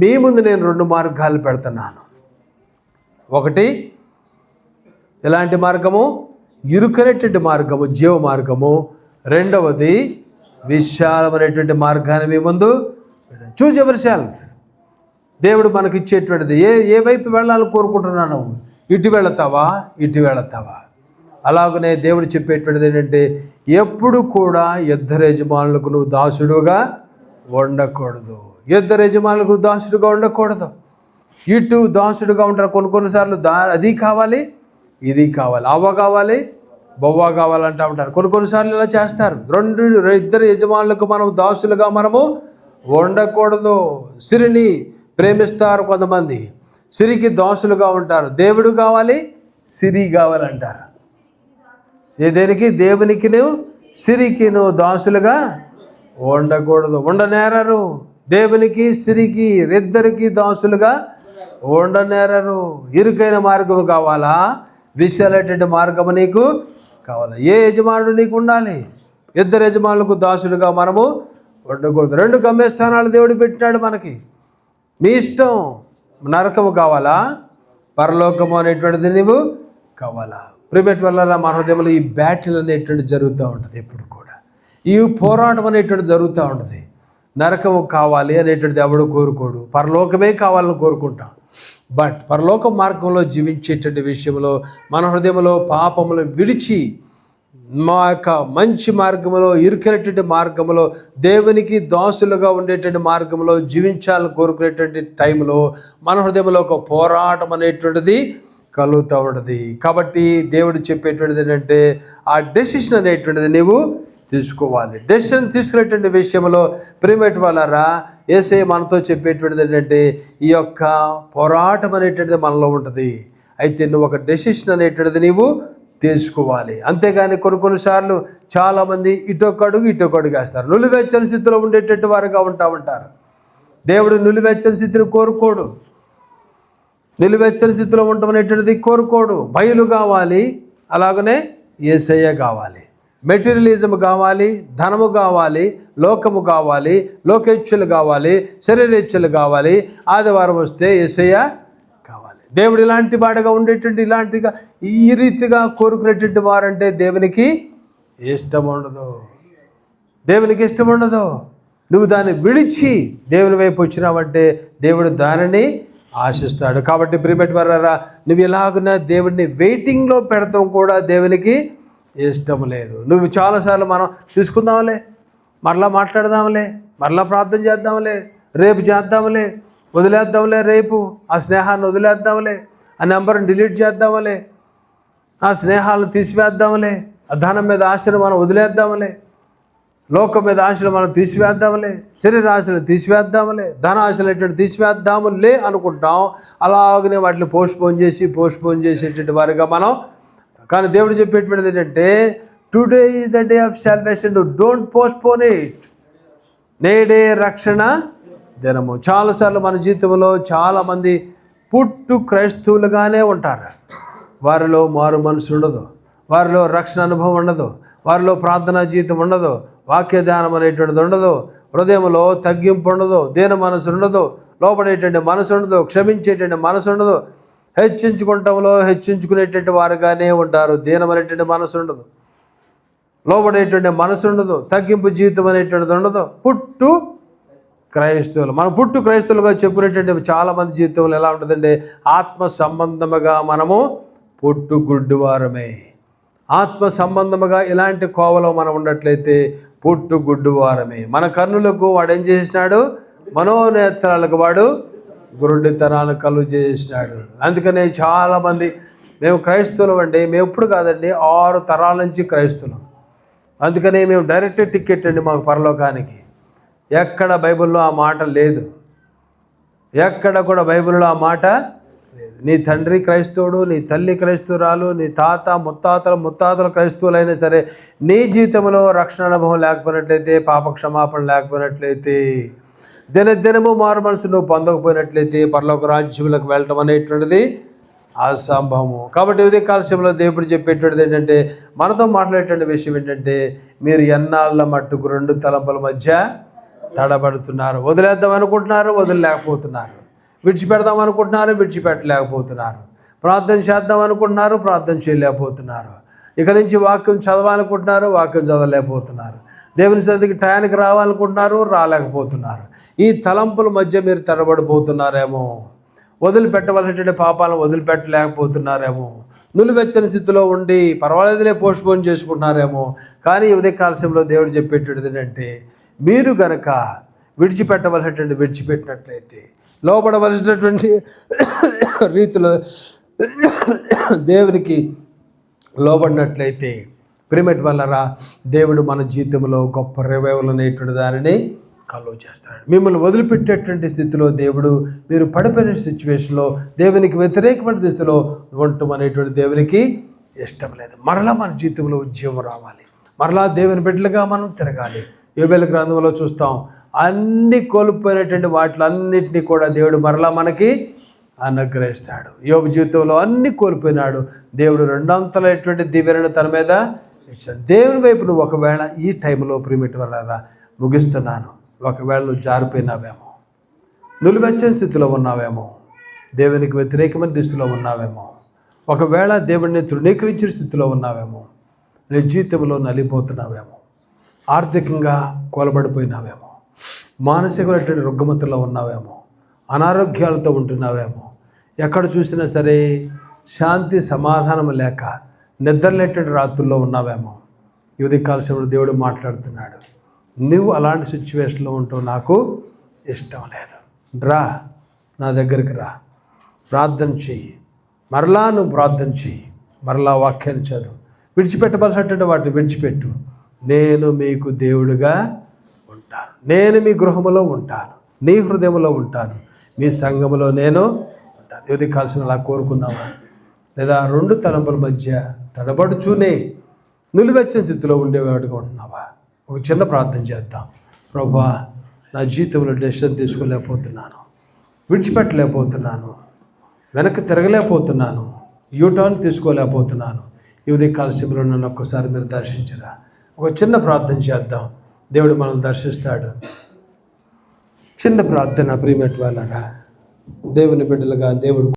మీ ముందు నేను రెండు మార్గాలు పెడుతున్నాను. ఒకటి ఎలాంటి మార్గము? ఇరుకనేటువంటి మార్గము, జీవ మార్గము. రెండవది విశాలమైనటువంటి మార్గాన్ని మీ ముందు చూజ్ ఎవర్ సెల్ఫ్. దేవుడు మనకిచ్చేటువంటిది. ఏ వైపు వెళ్ళాలని కోరుకుంటున్నావు నువ్వు? ఇటు వెళతావా, ఇటు వెళతావా? అలాగనే దేవుడు చెప్పేటువంటిది ఏంటంటే, ఎప్పుడు కూడా ఇద్దరు యజమానులకు నువ్వు దాసుడుగా ఉండకూడదు. ఇద్దరు యజమానులకు దాసుడుగా ఉండకూడదు. ఇటు దాసుడుగా ఉంటారు కొన్నిసార్లు. అది కావాలి, ఇది కావాలి, అవ్వ కావాలి, బొవ్వ కావాలంటూ ఉంటారు. కొన్నిసార్లు ఇలా చేస్తారు. ఇద్దరు యజమానులకు మనం దాసులుగా మనము ఉండకూడదు. సిరిని ప్రేమిస్తారు కొంతమంది, సిరికి దాసులుగా ఉంటారు. దేవుడు కావాలి, సిరి కావాలంటారు. దేనికి? దేవునికి నువ్వు, సిరికి నువ్వు దాసులుగా ఉండకూడదు, ఉండనేరరు. దేవునికి సిరికి ఇద్దరికి దాసులుగా ఉండనేరరు. ఇరుకైన మార్గము కావాలా, విశాలైన మార్గము నీకు కావాలా? ఏ యజమానుడు నీకు ఉండాలి? ఇద్దరు యజమానులకు దాసులుగా మనము ఉండకూడదు. 2 గమ్యస్థానాలు దేవుడు పెట్టినాడు మనకి. మీ ఇష్టం. నరకము కావాలా, పరలోకము అనేటువంటిది నీవు కావాలా? ప్రిమేట్ వల్ల మన హృదయంలో ఈ బ్యాటిల్ అనేటువంటి జరుగుతూ ఉంటుంది. ఎప్పుడు కూడా ఈ పోరాటం అనేటువంటి జరుగుతూ ఉంటుంది. నరకము కావాలి అనేటువంటిది ఎవడు కోరుకోడు, పరలోకమే కావాలని కోరుకుంటాం. బట్ పరలోక మార్గంలో జీవించేటువంటి విషయంలో మన హృదయంలో పాపములు విడిచి మా యొక్క మంచి మార్గంలో, ఇరుకైనటువంటి మార్గంలో, దేవునికి దాసులుగా ఉండేటువంటి మార్గంలో జీవించాలని కోరుకునేటువంటి టైంలో మన హృదయంలో ఒక పోరాటం అనేటువంటిది కలుగుతూ ఉంటుంది. కాబట్టి దేవుడు చెప్పేటువంటిది ఏంటంటే, ఆ డెసిషన్ అనేటువంటిది నీవు తీసుకోవాలి. డెసిషన్ తీసుకునేటువంటి విషయంలో ప్రిమేట్ వాళ్ళరా యేసయ్య మనతో చెప్పేటువంటిది ఏంటంటే, ఈ యొక్క పోరాటం అనేటువంటిది మనలో ఉంటుంది. అయితే నువ్వు ఒక డెసిషన్ అనేటువంటిది నీవు తీసుకోవాలి. అంతేగాని కొన్నిసార్లు చాలామంది ఇటొక అడుగు వేస్తారు. నులివెచ్చని స్థితిలో ఉండేటట్టు వారుగా ఉంటారు. దేవుడు నులివెచ్చని స్థితిని కోరుకోడు. నిలువెచ్చని స్థితిలో ఉండటం అనేటువంటిది కోరుకోడు. బయలు కావాలి, అలాగనే యేసయ్య కావాలి. మెటీరియలిజం కావాలి, ధనము కావాలి, లోకము కావాలి, లోకేచ్ఛలు కావాలి, శరీరేచ్ఛలు కావాలి. ఆదివారం వస్తే యేసయ్య కావాలి. దేవుడు ఇలాంటి వాడుగా ఉండేటువంటి, ఇలాంటిగా ఈ రీతిగా కోరుకునేటువంటి వారంటే దేవునికి ఇష్టం ఉండదు. దేవునికి ఇష్టం ఉండదు. నువ్వు దాన్ని విడిచి దేవుని వైపు వచ్చినావంటే దేవుడు దానిని ఆశిస్తాడు. కాబట్టి ప్రిమేట్ వారా, నువ్వు ఎలాగున్నా దేవుడిని వెయిటింగ్లో పెడతాం కూడా దేవునికి ఇష్టం లేదు. నువ్వు చాలాసార్లు మనం చూసుకుందాంలే, మరలా మాట్లాడదాంలే, మరలా ప్రార్థన చేద్దాంలే, రేపు చేద్దాంలే, వదిలేద్దాంలే, రేపు ఆ స్నేహాన్ని వదిలేద్దాంలే, ఆ నెంబర్ని డిలీట్ చేద్దాంలే, ఆ స్నేహాలను తీసివేద్దాంలే, ఆ ధనం మీద ఆశను మనం వదిలేద్దాంలే, లోకం మీద ఆశలు మనం తీసివేద్దాంలే, శరీర ఆశలు తీసివేద్దాంలే, ధన ఆశలు ఎటువంటి తీసివేద్దాములే అనుకుంటాం. అలాగనే వాటిని పోస్ట్పోన్ చేసేటువంటి వారిగా మనం. కానీ దేవుడు చెప్పేటువంటిది ఏంటంటే, today is the day of salvation, don't postpone it. నేడే రక్షణ దినము. చాలాసార్లు మన జీవితంలో చాలామంది పుట్టు క్రైస్తవులుగానే ఉంటారు. వారిలో మారు మనసు ఉండదు, వారిలో రక్షణ అనుభవం ఉండదు, వారిలో ప్రార్థనా జీవితం ఉండదు, వాక్య ధ్యానం అనేటువంటిది ఉండదు, హృదయంలో తగ్గింపు ఉండదు, దీన మనసు ఉండదు, లోపడేటువంటి మనసు ఉండదు, క్షమించేటువంటి మనసు ఉండదు, హెచ్చించుకునేటువంటి వారుగానే ఉంటారు. దీనమైనటువంటి మనసు ఉండదు, లోపడేటువంటి మనసు ఉండదు, తగ్గింపు జీవితం అనేటువంటిది ఉండదు. పుట్టు క్రైస్తవులు. మనం పుట్టు క్రైస్తవులుగా చెప్పుకునేటువంటి చాలామంది జీవితంలో ఎలా ఉంటుందంటే, ఆత్మ సంబంధముగా మనము పుట్టు గుడ్డివారమే. ఆత్మ సంబంధముగా ఇలాంటి కోవలో మనం ఉన్నట్లయితే పుట్టు గుడ్డివారమే. మన కన్నులకు వాడు ఏం చేసినాడు? మనోనేత్రాలకు వాడు గురుడితనాలు కలుగు చేసినాడు. అందుకనే చాలామంది మేము క్రైస్తవులు అండి, మేము ఎప్పుడు కాదండి 6 తరాల నుంచి క్రైస్తవులం. అందుకనే మేము డైరెక్ట్ టికెట్ అండి మాకు పరలోకానికి. ఎక్కడ బైబిల్లో ఆ మాట లేదు, ఎక్కడ కూడా బైబిల్లో ఆ మాట లేదు. నీ తండ్రి క్రైస్తవుడు, నీ తల్లి క్రైస్తవురాలు, నీ తాత ముత్తాతలు క్రైస్తవులైనా సరే, నీ జీవితంలో రక్షణ అనుభవం లేకపోయినట్లయితే, పాప క్షమాపణ లేకపోయినట్లయితే, దినదినము మారు మనసు నువ్వు పొందకపోయినట్లయితే పరలోక రాజ్యంలోకి వెళ్ళటం అనేటువంటిది అసంభవము. కాబట్టి ఉదయ కాలశంలో దేవుడు చెప్పేటువంటిది ఏంటంటే, మనతో మాట్లాడేటువంటి విషయం ఏంటంటే, మీరు ఎన్నాళ్ళ మట్టుకు 2 తలంపుల మధ్య తడబడుతున్నారు. వదిలేద్దాం అనుకుంటున్నారు, వదిలేకపోతున్నారు. విడిచిపెడదాం అనుకుంటున్నారు, విడిచిపెట్టలేకపోతున్నారు. ప్రార్థన చేద్దాం అనుకుంటున్నారు, ప్రార్థన చేయలేకపోతున్నారు. ఇక నుంచి వాక్యం చదవాలనుకుంటున్నారు, వాక్యం చదవలేకపోతున్నారు. దేవుని సన్నిధికి టయానికి రావాలనుకుంటున్నారు, రాలేకపోతున్నారు. ఈ తలంపుల మధ్య మీరు తడబడిపోతున్నారేమో, వదిలిపెట్టవలసినటువంటి పాపాలను వదిలిపెట్టలేకపోతున్నారేమో, నులివెచ్చని స్థితిలో ఉండి పర్వాలేదులే పోస్ట్పోన్ చేసుకుంటున్నారేమో. కానీ ఉదయ కాలశంలో దేవుడు చెప్పేటది ఏంటంటే, మీరు గనక విడిచిపెట్టినట్లయితే, లోపడవలసినటువంటి రీతిలో దేవునికి లోబడినట్లయితే, ప్రిమిట్ వల్లరా దేవుడు మన జీవితంలో గొప్ప రివైవల్ అనేటువంటి దానిని కలుగు చేస్తాడు. మిమ్మల్ని వదిలిపెట్టేటువంటి స్థితిలో దేవుడు, మీరు పడిపోయిన సిచ్యువేషన్లో దేవునికి వ్యతిరేకమైన స్థితిలో ఉండటం అనేటువంటి దేవునికి ఇష్టం లేదు. మరలా మన జీవితంలో ఉద్యమం రావాలి, మరలా దేవుని బిడ్డలుగా మనం తిరగాలి. యోబేలు గ్రంథంలో చూస్తాం, అన్ని కోల్పోయినటువంటి వాటిలన్నింటినీ కూడా దేవుడు మరలా మనకి అనుగ్రహిస్తాడు. యోబు జీవితంలో అన్ని కోల్పోయినాడు, దేవుడు రెండంతలైనటువంటి దీవెనను తన మీద ఇచ్చాడు. దేవుని వైపు నువ్వు ఒకవేళ ఈ టైంలో ప్రిమిట్ వల్ల ముగిస్తున్నాను, ఒకవేళ నువ్వు జారిపోయినావేమో, నులివెచ్చని స్థితిలో ఉన్నావేమో, దేవునికి వ్యతిరేకమైన దిశలో ఉన్నావేమో, ఒకవేళ దేవుడిని తృణీకరించిన స్థితిలో ఉన్నావేమో, నీ జీవితంలో నలిపోతున్నావేమో, ఆర్థికంగా కొలబడిపోయినావేమో, మానసికమైనటువంటి రుగ్మతలో ఉన్నావేమో, అనారోగ్యాలతో ఉంటున్నావేమో, ఎక్కడ చూసినా సరే శాంతి సమాధానం లేక నిద్రలేటువంటి రాత్రుల్లో ఉన్నావేమో. ఈ ఉదయకాల దేవుడు మాట్లాడుతున్నాడు, నువ్వు అలాంటి సిచ్యువేషన్లో ఉంటావు, నాకు ఇష్టం లేదు, రా నా దగ్గరికి రా, ప్రార్థన చెయ్యి, మరలా నువ్వు ప్రార్థన చెయ్యి, మరలా వాక్యాన్ని చదువు, విడిచిపెట్టవలసినటువంటి వాటిని విడిచిపెట్టు. నేను మీకు దేవుడుగా ఉంటాను, నేను మీ గృహములో ఉంటాను, నీ హృదయంలో ఉంటాను, మీ సంఘములో నేను ఉంటాను. ఏది కాల్సిన అలా కోరుకున్నావా? లేదా రెండు తలంపుల మధ్య తడబడుచూనే నులివెచ్చని స్థితిలో ఉండేవాడుగా ఉంటున్నావా? ఒక చిన్న ప్రార్థన చేద్దాం. ప్రభువా, నా జీవితంలో డెసిషన్ తీసుకోలేకపోతున్నాను, విడిచిపెట్టలేకపోతున్నాను, వెనక్కి తిరగలేకపోతున్నాను, యూటర్న్ తీసుకోలేకపోతున్నాను. ఈ ఉదయకాల సమయంలో నన్ను ఒక్కసారి మీరు దర్శించరా. ఒక చిన్న ప్రార్థన చేద్దాం, దేవుడు మనల్ని దర్శిస్తాడు. చిన్న ప్రార్థన ప్రియమైన వాళ్ళరా, దేవుని బిడ్డలుగా దేవుడు